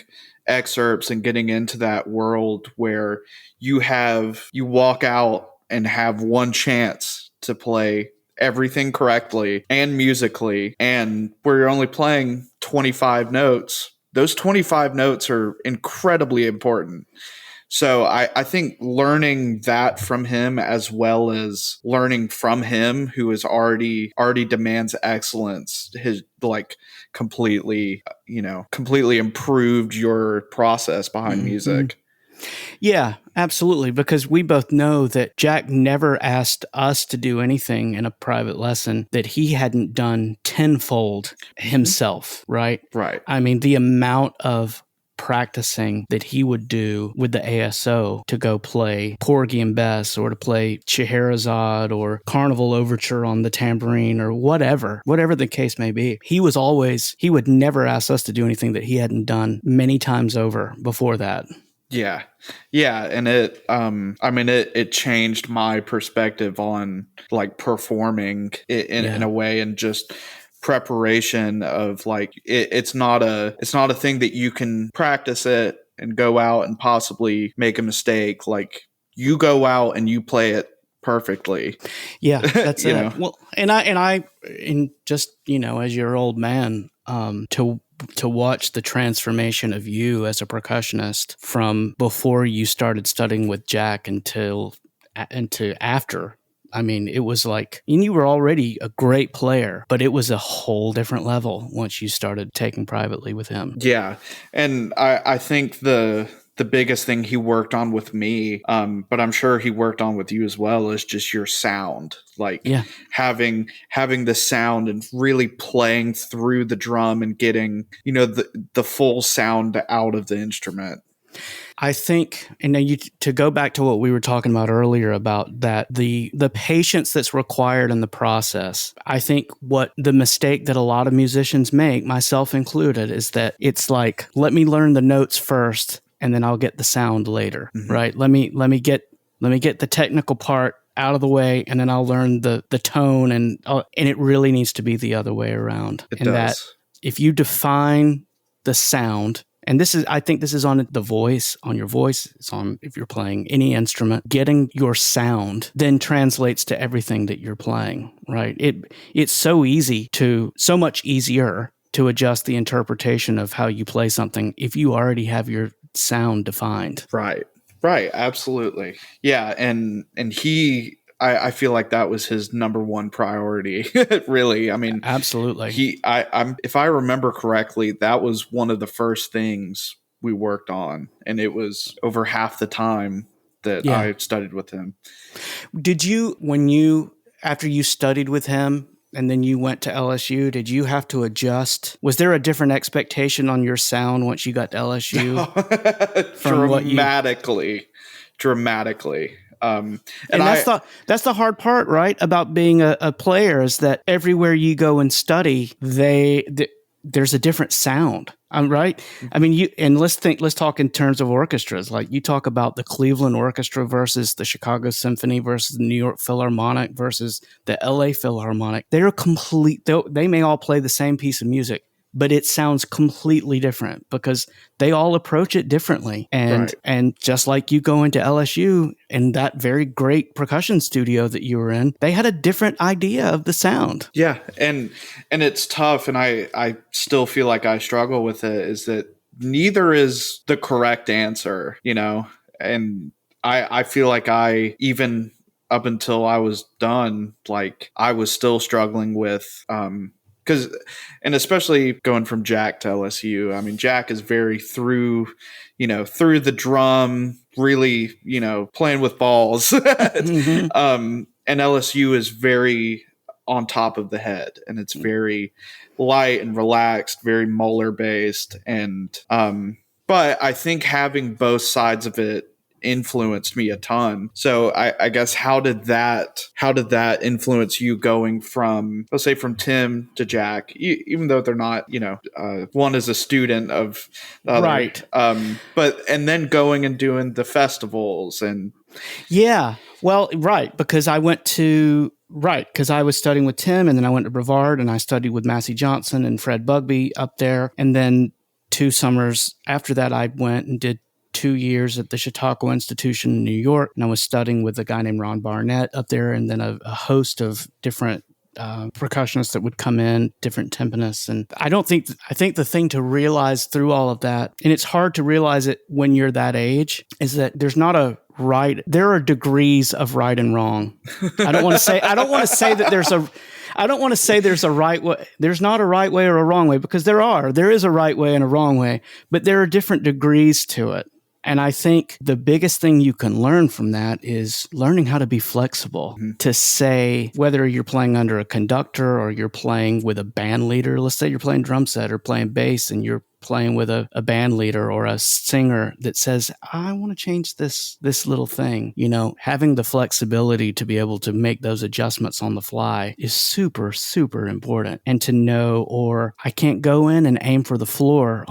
A: excerpts and getting into that world where you walk out and have one chance to play everything correctly and musically, and where you're only playing 25 notes, those 25 notes are incredibly important. So I think learning that from him, as well as learning from him, who is already demands excellence, completely improved your process behind music.
B: Yeah, absolutely. Because we both know that Jack never asked us to do anything in a private lesson that he hadn't done tenfold himself, right?
A: Right.
B: I mean, the amount of practicing that he would do with the ASO to go play Porgy and Bess, or to play Scheherazade or Carnival Overture on the tambourine, or whatever the case may be. He would never ask us to do anything that he hadn't done many times over before that.
A: Yeah. Yeah. And it changed my perspective on, like, performing in a way, and just preparation of, like, it's not a thing that you can practice it and go out and possibly make a mistake. Like, you go out and you play it perfectly.
B: Yeah, that's it. Know? Well, and just, you know, as your old man, to watch the transformation of you as a percussionist from before you started studying with Jack into after. I mean, it was like, and you were already a great player, but it was a whole different level once you started taking privately with him.
A: Yeah. And I think the biggest thing he worked on with me, but I'm sure he worked on with you as well, is just your sound. Like, having the sound and really playing through the drum and getting, you know, the full sound out of the instrument.
B: I think, and to go back to what we were talking about earlier about that, the patience that's required in the process. I think what the mistake that a lot of musicians make, myself included, is that it's like, let me learn the notes first, and then I'll get the sound later, right? Let me get the technical part out of the way, and then I'll learn the tone, and it really needs to be the other way around.
A: It does.
B: That if you define the sound, and I think this is on the voice, on your voice, it's on if you're playing any instrument, getting your sound then translates to everything that you're playing, right? It's so much easier to adjust the interpretation of how you play something if you already have your sound defined.
A: Right. Absolutely. Yeah. And he, I feel like that was his number one priority. Really. I mean,
B: Absolutely.
A: I'm if I remember correctly, that was one of the first things we worked on, and it was over half the time that
B: Yeah.
A: I studied with him.
B: Did you, after you studied with him and then you went to LSU, did you have to adjust? Was there a different expectation on your sound once you got to LSU?
A: Dramatically. And
B: that's the hard part, right? About being a player is that everywhere you go and study, there's a different sound. I'm right. I mean, let's talk in terms of orchestras. Like you talk about the Cleveland Orchestra versus the Chicago Symphony versus the New York Philharmonic versus the LA Philharmonic. They're they may all play the same piece of music, but it sounds completely different because they all approach it differently. And just like you go into LSU and that very great percussion studio that you were in, they had a different idea of the sound.
A: Yeah. And it's tough. And I still feel like I struggle with it, is that neither is the correct answer, and I feel like I, even up until I was done, like I was still struggling with, and especially going from Jack to LSU, I mean, Jack is very through the drum, really, playing with balls. And LSU is very on top of the head, and it's very light and relaxed, very Mueller based. And, but I think having both sides of it influenced me a ton. So I guess how did that influence you going from, let's say, from Tim to Jack, even though they're not, one is a student of the other,
B: right?
A: But and then going and doing the festivals and
B: because I was studying with Tim, and then I went to Brevard and I studied with Massey Johnson and Fred Bugby up there, and then 2 summers after that I went and did 2 years at the Chautauqua Institution in New York, and I was studying with a guy named Ron Barnett up there, and then a host of different percussionists that would come in, different timpanists. And I think the thing to realize through all of that, and it's hard to realize it when you're that age, is that there's not a right. There are degrees of right and wrong. I don't want to say that there's a right way. There's not a right way or a wrong way, because there is a right way and a wrong way, but there are different degrees to it. And I think the biggest thing you can learn from that is learning how to be flexible, to say, whether you're playing under a conductor or you're playing with a band leader. Let's say you're playing drum set or playing bass and you're playing with a band leader or a singer that says, I want to change this little thing. Having the flexibility to be able to make those adjustments on the fly is super, super important. And to know, or I can't go in and aim for the floor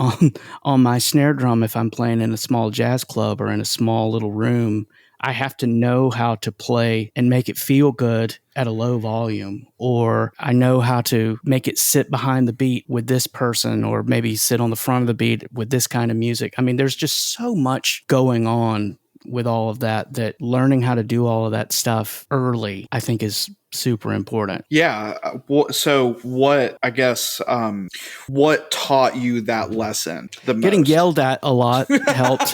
B: on my snare drum if I'm playing in a small jazz club or in a small little room. I have to know how to play and make it feel good at a low volume, or I know how to make it sit behind the beat with this person, or maybe sit on the front of the beat with this kind of music. I mean, there's just so much going on with all of that learning how to do all of that stuff early, I think, is super important.
A: Yeah. So what taught you that lesson the most?
B: Getting yelled at a lot helped.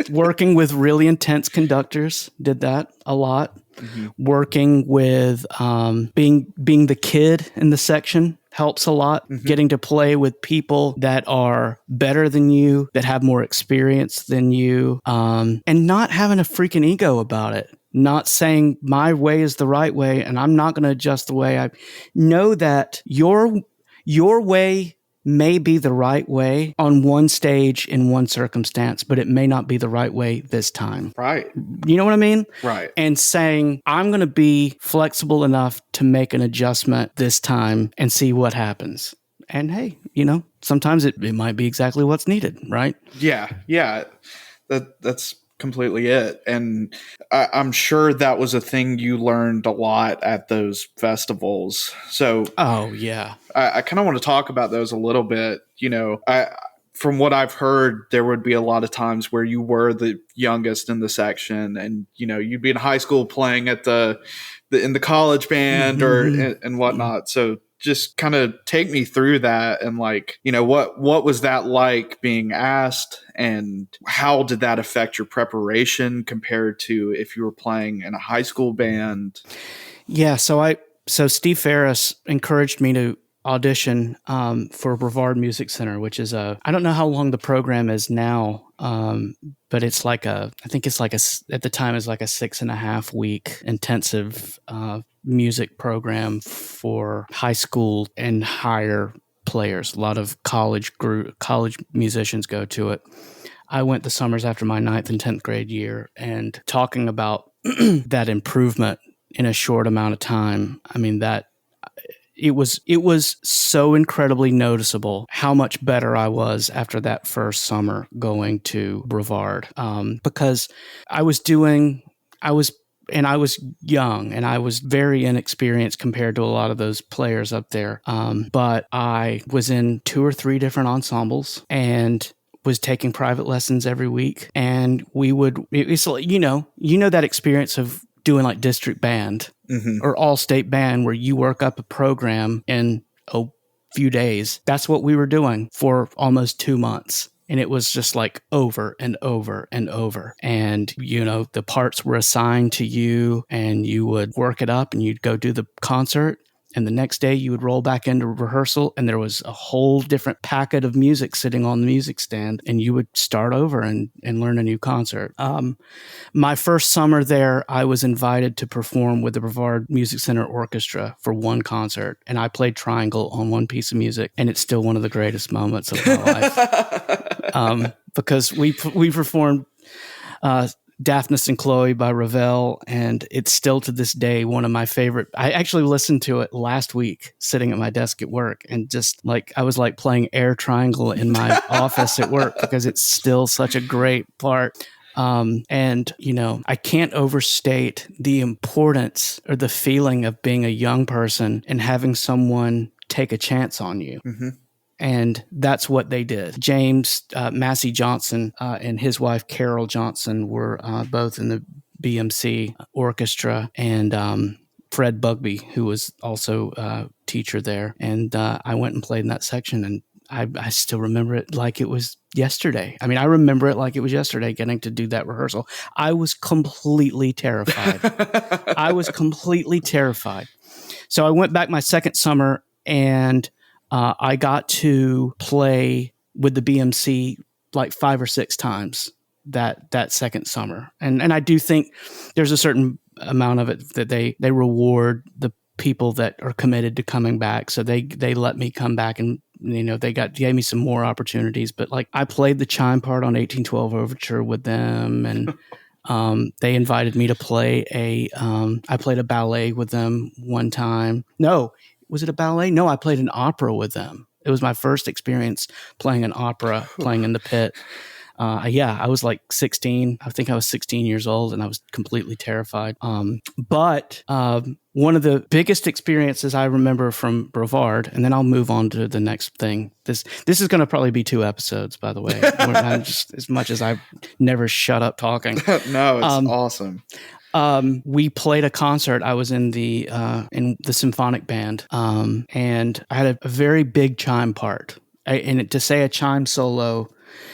B: Working with really intense conductors did that a lot. Mm-hmm. Working with being the kid in the section helps a lot. Mm-hmm. Getting to play with people that are better than you, that have more experience than you, and not having a freaking ego about it. Not saying my way is the right way and I'm not going to adjust the way I know that your way may be the right way on one stage in one circumstance, but it may not be the right way this time.
A: Right.
B: You know what I mean?
A: Right.
B: And saying, I'm going to be flexible enough to make an adjustment this time and see what happens. And hey, sometimes it might be exactly what's needed, right?
A: Yeah. Yeah. That's completely it. And I'm sure that was a thing you learned a lot at those festivals. So,
B: oh yeah,
A: I kind of want to talk about those a little bit. From what I've heard, there would be a lot of times where you were the youngest in the section, and you'd be in high school playing at in the college band, mm-hmm. or and whatnot. So just kind of take me through that and like, what was that like being asked, and how did that affect your preparation compared to if you were playing in a high school band?
B: Yeah, so Steve Ferris encouraged me to audition for Brevard Music Center, which is I don't know how long the program is now, but it's like at the time it's like a 6.5 week intensive music program for high school and higher players. A lot of college musicians go to it. I went the summers after my 9th and 10th grade year, and talking about that improvement in a short amount of time. I mean, that it was so incredibly noticeable how much better I was after that first summer going to Brevard, because I was young and I was very inexperienced compared to a lot of those players up there. But I was in 2 or 3 different ensembles and was taking private lessons every week. And it's like, that experience of doing like district band or all-state band where you work up a program in a few days. That's what we were doing for almost 2 months. And it was just like over and over and over. And, the parts were assigned to you and you would work it up and you'd go do the concert. And the next day you would roll back into rehearsal and there was a whole different packet of music sitting on the music stand, and you would start over and learn a new concert. My first summer there, I was invited to perform with the Brevard Music Center Orchestra for one concert, and I played triangle on one piece of music, and it's still one of the greatest moments of my life. Because we performed Daphnis and Chloe by Ravel, and it's still to this day one of my favorite. I actually listened to it last week sitting at my desk at work, and just like I was like playing air triangle in my office at work because it's still such a great part. And I can't overstate the importance or the feeling of being a young person and having someone take a chance on you. Mm-hmm. And that's what they did. James Massey Johnson and his wife Carol Johnson were both in the BMC orchestra, and Fred Bugby, who was also a teacher there. And I went and played in that section, and I still remember it like it was yesterday. I mean, I remember it like it was yesterday getting to do that rehearsal. I was completely terrified. So I went back my second summer, and I got to play with the BMC like 5 or 6 times that second summer. And I do think there's a certain amount of it that they reward the people that are committed to coming back. So they let me come back, and they gave me some more opportunities. But like I played the chime part on 1812 Overture with them, and they invited me to play I played a ballet with them one time. No. Was it a ballet? No, I played an opera with them. It was my first experience playing an opera, playing in the pit. I was like 16. I think I was 16 years old, and I was completely terrified. But one of the biggest experiences I remember from Brevard, and then I'll move on to the next thing. This is going to probably be 2 episodes, by the way. Just, as much as I never shut up talking.
A: No, it's awesome.
B: We played a concert. I was in the symphonic band, and I had a very big chime part. And to say a chime solo,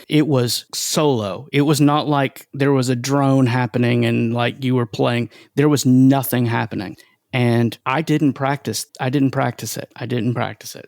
B: it was solo. It was not like there was a drone happening and like you were playing. There was nothing happening. And I didn't practice it.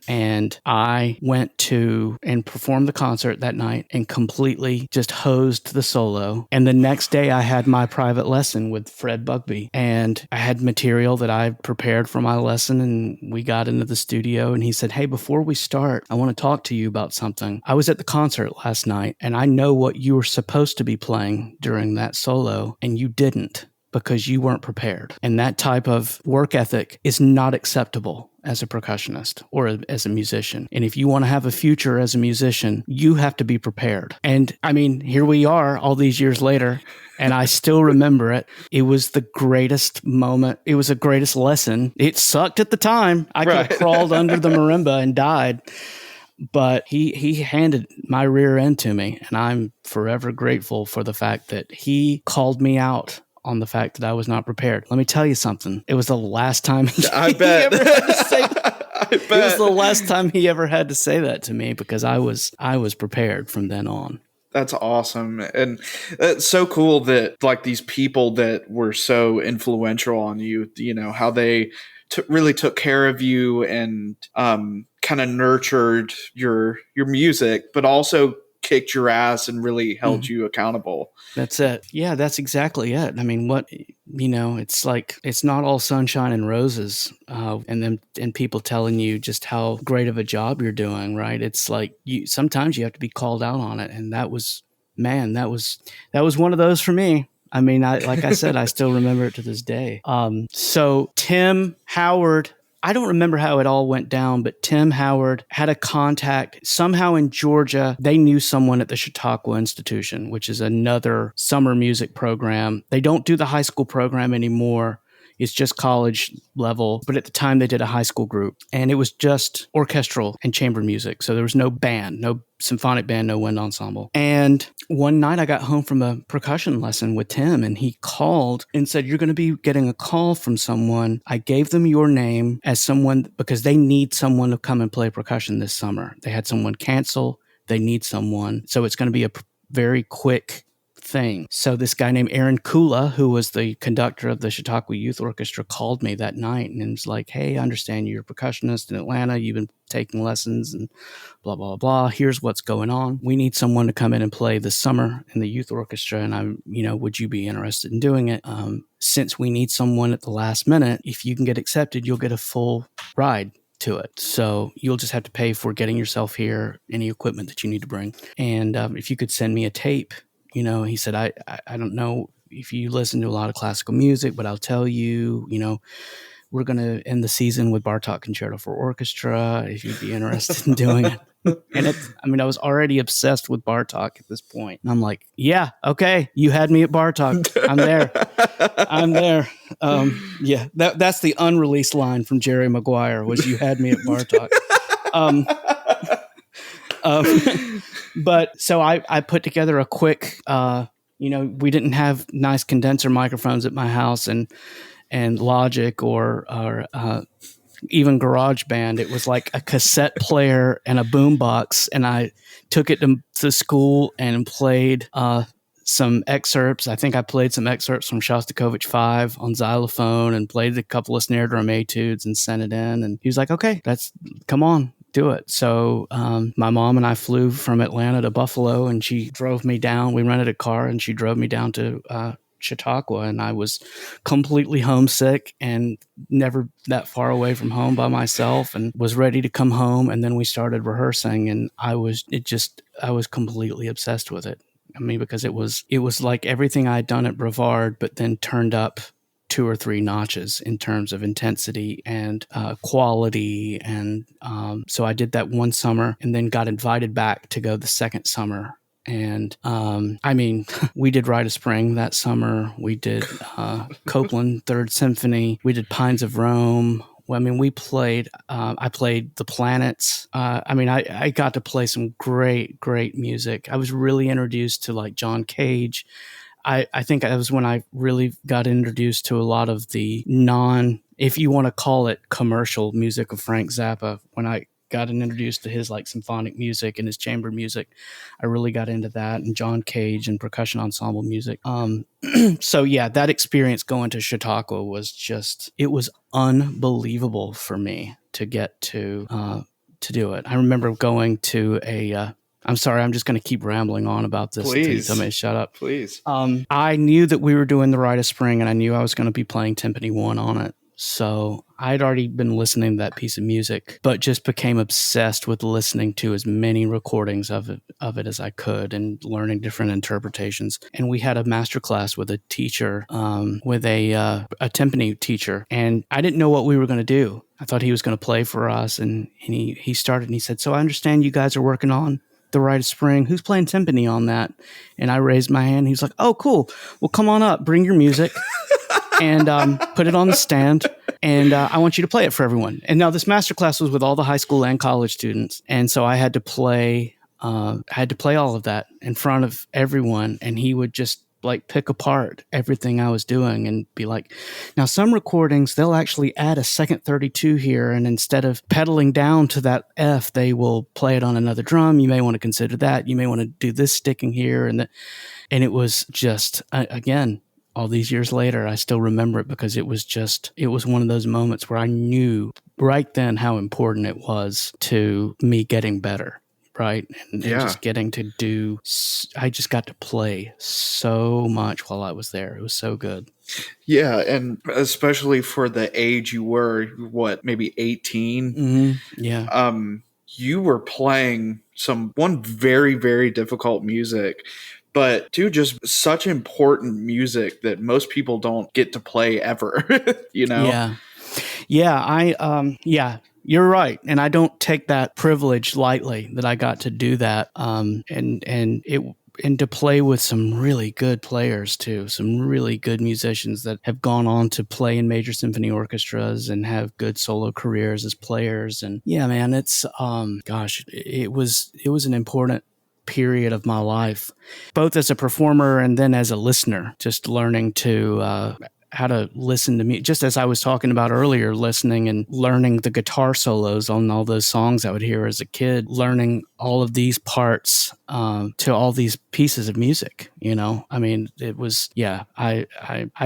B: And I went to and performed the concert that night and completely just hosed the solo. And the next day I had my private lesson with Fred Bugby, and I had material that I prepared for my lesson, and we got into the studio, and he said, "Hey, before we start, I want to talk to you about something. I was at the concert last night, and I know what you were supposed to be playing during that solo, and you didn't, because you weren't prepared. And that type of work ethic is not acceptable as a percussionist or as a musician. And if you want to have a future as a musician, you have to be prepared." And I mean, here we are all these years later, and I still remember it. It was the greatest moment. It was the greatest lesson. It sucked at the time. I could have crawled under the marimba and died. But he handed my rear end to me, and I'm forever grateful for the fact that he called me out on the fact that I was not prepared. Let me tell you something. It was the last time
A: I bet.
B: ever had to say It was the last time he ever had to say that to me because I was prepared from then on.
A: That's awesome. And it's so cool that like these people that were so influential on you, you know, how they really took care of you and kind of nurtured your music, but also kicked your ass and really held you accountable.
B: That's it. Yeah, that's exactly it. I mean, it's like, it's not all sunshine and roses, and people telling you just how great of a job you're doing, right? It's like sometimes you have to be called out on it. And that was one of those for me. I mean, like I said, I still remember it to this day. So Tim Howard, I don't remember how it all went down, but Tim Howard had a contact somehow in Georgia. They knew someone at the Chautauqua Institution, which is another summer music program. They don't do the high school program anymore. It's just college level. But at the time, they did a high school group, and it was just orchestral and chamber music. So there was no band, no symphonic band, no wind ensemble. And one night I got home from a percussion lesson with Tim, and he called and said, "You're going to be getting a call from someone. I gave them your name as someone because they need someone to come and play percussion this summer. They had someone cancel. They need someone. So it's going to be a very quick thing." So this guy named Aaron Kula, who was the conductor of the Chautauqua Youth Orchestra, called me that night and was like, "Hey, I understand you're a percussionist in Atlanta. You've been taking lessons and blah, blah, blah. Here's what's going on. We need someone to come in and play this summer in the youth orchestra. And would you be interested in doing it? Since we need someone at the last minute, if you can get accepted, you'll get a full ride to it. So you'll just have to pay for getting yourself here, any equipment that you need to bring. And if you could send me a tape." He said, I don't know if you listen to a lot of classical music, but I'll tell you, we're going to end the season with Bartók Concerto for Orchestra, if you'd be interested in doing it. And I was already obsessed with Bartók at this point. And I'm like, yeah, okay, you had me at Bartók. I'm there. Yeah, that's the unreleased line from Jerry Maguire was, "You had me at Bartók." But so I put together a quick, we didn't have nice condenser microphones at my house and Logic or even GarageBand. It was like a cassette player and a boombox. And I took it to school and played some excerpts. I think I played some excerpts from Shostakovich 5 on xylophone and played a couple of snare drum etudes and sent it in. And he was like, "Okay, come on. Do it." So my mom and I flew from Atlanta to Buffalo, and she drove me down. We rented a car, and she drove me down to Chautauqua, and I was completely homesick and never that far away from home by myself, and was ready to come home. And then we started rehearsing, and I was completely obsessed with it. I mean, because it was like everything I had done at Brevard, but then turned up 2 or 3 notches in terms of intensity and quality. And so I did that one summer and then got invited back to go the second summer. And we did Rite of Spring that summer. We did Copland Third Symphony. We did Pines of Rome. Well, I mean, I played The Planets. I got to play some great, great music. I was really introduced to like John Cage. I think that was when I really got introduced to a lot of the if you want to call it commercial music of Frank Zappa. When I got introduced to his like symphonic music and his chamber music, I really got into that, and John Cage and percussion ensemble music. So yeah, that experience going to Chautauqua was it was unbelievable for me to get to do it. I remember going to I'm sorry, I'm just going to keep rambling on about this until you tell me to shut up.
A: Please.
B: I knew that we were doing the Rite of Spring, and I knew I was going to be playing Timpani 1 on it. So I'd already been listening to that piece of music, but just became obsessed with listening to as many recordings of it as I could and learning different interpretations. And we had a master class with a teacher, with a timpani teacher, and I didn't know what we were going to do. I thought he was going to play for us, and he started and he said, "So I understand you guys are working on the Rite of Spring. Who's playing timpani on that?" And I raised my hand. He was like, "Oh, cool. Well, come on up. Bring your music." And put it on the stand, and I want you to play it for everyone. And now this masterclass was with all the high school and college students, and so I had to play all of that in front of everyone. And he would just like pick apart everything I was doing and be like, now some recordings, they'll actually add a second 32 here. And instead of pedaling down to that F, they will play it on another drum. You may want to consider that. You may want to do this sticking here. And it was just, again, all these years later, I still remember it because it was one of those moments where I knew right then how important it was to me getting better. Right. And just getting to I just got to play so much while I was there. It was so good.
A: Yeah. And especially for the age you were, what, maybe 18?
B: Mm-hmm. Yeah.
A: You were playing one very, very difficult music, but dude, just such important music that most people don't get to play ever, you know?
B: Yeah. Yeah. You're right. And I don't take that privilege lightly that I got to do that. And to play with some really good players too, some really good musicians that have gone on to play in major symphony orchestras and have good solo careers as players. And yeah, man, it's, it was an important period of my life, both as a performer and then as a listener, just learning to, how to listen to me, just as I was talking about earlier, listening and learning the guitar solos on all those songs I would hear as a kid, learning all of these parts to all these pieces of music. You know, I mean, it was, I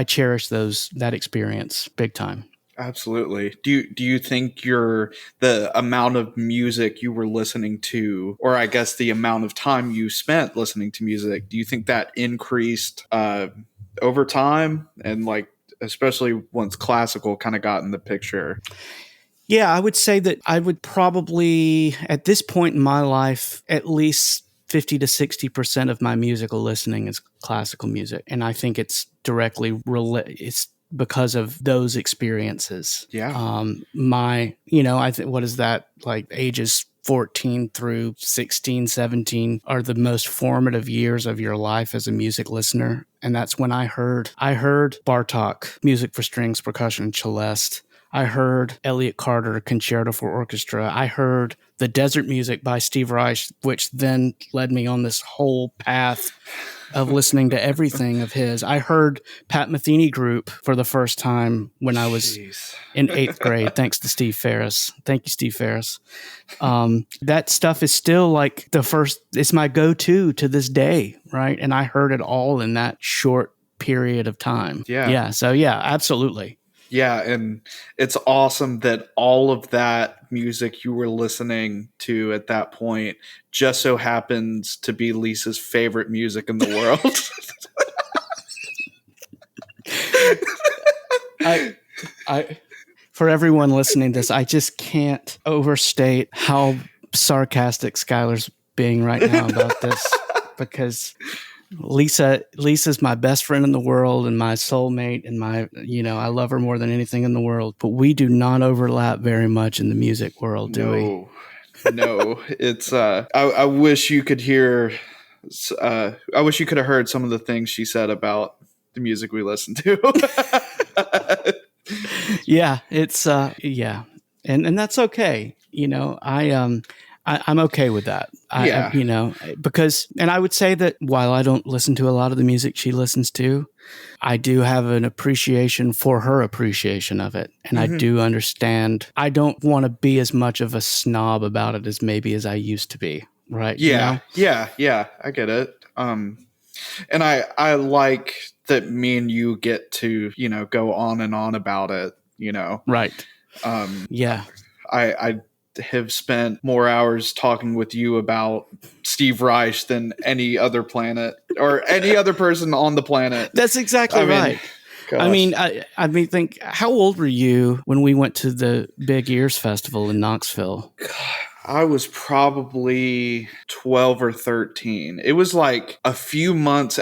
B: cherish that experience big time.
A: Absolutely. Do you think the amount of music you were listening to, or I guess the amount of time you spent listening to music, do you think that increased over time, and like especially once classical kind of got in the picture?
B: Yeah, I would say that I would probably, at this point in my life, at least 50 to 60% of my musical listening is classical music. And I think it's directly it's because of those experiences.
A: Yeah.
B: I think, what is that, like ages 14 through 16, 17 are the most formative years of your life as a music listener. And that's when I heard Bartók, music for strings, percussion, celeste. I heard Elliott Carter, Concerto for Orchestra. I heard the Desert Music by Steve Reich, which then led me on this whole path of listening to everything of his. I heard Pat Metheny Group for the first time when I was in 8th grade, thanks to Steve Ferris. Thank you, Steve Ferris. That stuff is still like it's my go-to to this day, right? And I heard it all in that short period of time.
A: Yeah.
B: So yeah, absolutely.
A: Yeah, and it's awesome that all of that music you were listening to at that point just so happens to be Lisa's favorite music in the world.
B: I for everyone listening to this, I just can't overstate how sarcastic Skyler's being right now about this, because Lisa's my best friend in the world and my soulmate, and I love her more than anything in the world, but we do not overlap very much in the music world, do we?
A: No, it's I wish you could hear I wish you could have heard some of the things she said about the music we listen to.
B: Yeah, it's and that's okay. I'm okay with that. Because I would say that while I don't listen to a lot of the music she listens to, I do have an appreciation for her appreciation of it. And I do understand. I don't want to be as much of a snob about it as I used to be. Right.
A: Yeah. Yeah. I get it. And I like that me and you get to, go on and on about it,
B: Right. Yeah.
A: I have spent more hours talking with you about Steve Reich than any other planet or any other person on the planet.
B: That's exactly right. Think, how old were you when we went to the Big Ears Festival in Knoxville?
A: I was probably 12 or 13. It was like a few months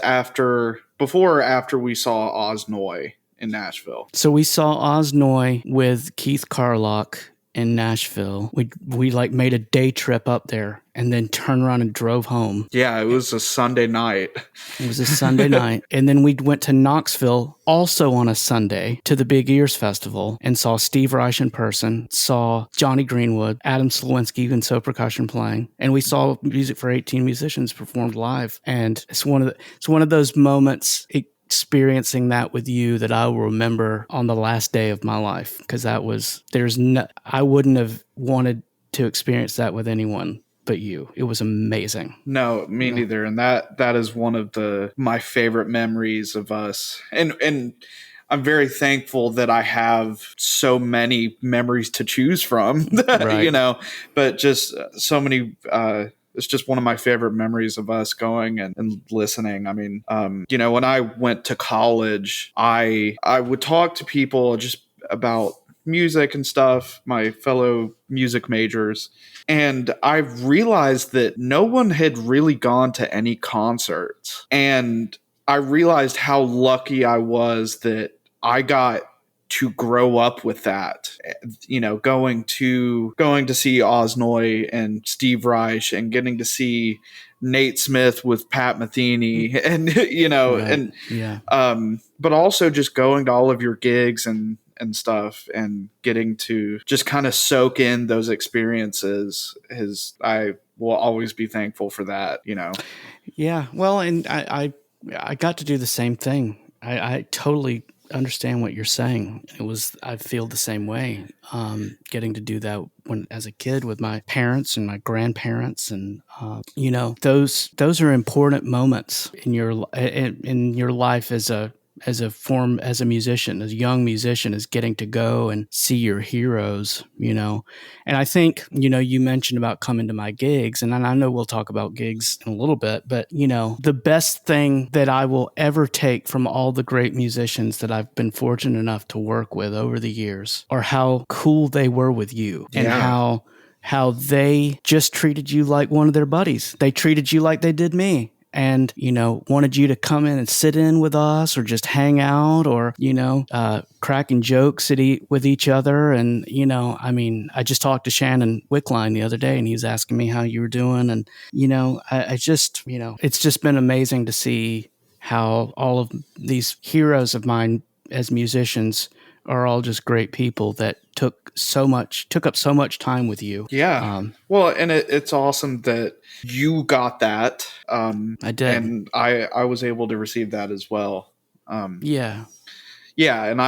A: before or after we saw Oz Noy in Nashville.
B: So we saw Oz Noy with Keith Carlock in Nashville. We like made a day trip up there and then turned around and drove home.
A: Yeah, it was a Sunday night.
B: It was a Sunday night. And then we went to Knoxville also on a Sunday to the Big Ears Festival and saw Steve Reich in person, saw Johnny Greenwood, Adam Slawinski, and so percussion playing. And we saw Music for 18 Musicians performed live. And it's one of those moments, experiencing that with you, that I will remember on the last day of my life, because I wouldn't have wanted to experience that with anyone but you. It was amazing.
A: No, me neither. And that is one of my favorite memories of us. And I'm very thankful that I have so many memories to choose from,
B: Right.
A: but just so many, it's just one of my favorite memories of us going and listening. I mean, when I went to college, I would talk to people just about music and stuff, my fellow music majors. And I realized that no one had really gone to any concerts. And I realized how lucky I was that I got to grow up with that, going to see Osnoy and Steve Reich and getting to see Nate Smith with Pat Metheny and,
B: Right.
A: but also just going to all of your gigs and stuff and getting to just kind of soak in those experiences I will always be thankful for that,
B: Yeah. Well, and I got to do the same thing. I totally understand what you're saying. I feel the same way. Getting to do that as a kid with my parents and my grandparents, and those are important moments in your life as a musician, as a young musician, is getting to go and see your heroes, And I think, you mentioned about coming to my gigs, and I know we'll talk about gigs in a little bit, but, the best thing that I will ever take from all the great musicians that I've been fortunate enough to work with over the years are how cool they were with you, and how they just treated you like one of their buddies. They treated you like they did me. And, wanted you to come in and sit in with us, or just hang out, or, cracking jokes with each other. And, I just talked to Shannon Wickline the other day, and he was asking me how you were doing. And, it's just been amazing to see how all of these heroes of mine as musicians are all just great people that took up so much time with you.
A: Yeah. Well, and it's awesome that you got that.
B: I did.
A: And I was able to receive that as well.
B: Yeah.
A: Yeah. And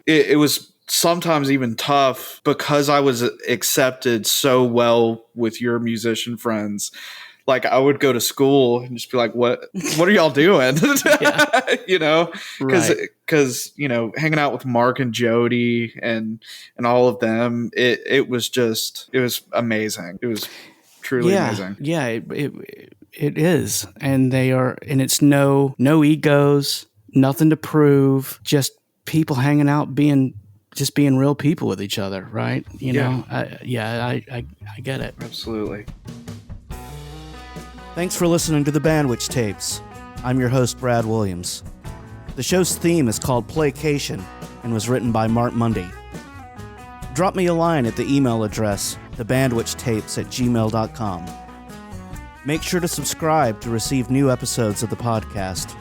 A: it was sometimes even tough because I was accepted so well with your musician friends. Like, I would go to school and just be like, what are y'all doing? Because hanging out with Mark and Jody and all of them, it was amazing. It was truly amazing.
B: Yeah, it is. And it's no egos, nothing to prove, just people hanging out, being real people with each other, right? I get it.
A: Absolutely.
C: Thanks for listening to the Bandwich Tapes. I'm your host, Brad Williams. The show's theme is called Playcation and was written by Mark Mundy. Drop me a line at the email address, thebandwichtapes@gmail.com. Make sure to subscribe to receive new episodes of the podcast.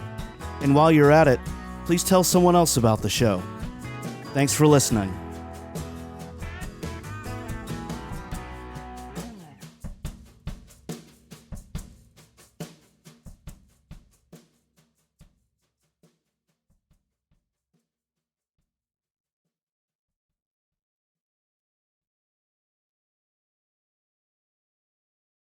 C: And while you're at it, please tell someone else about the show. Thanks for listening.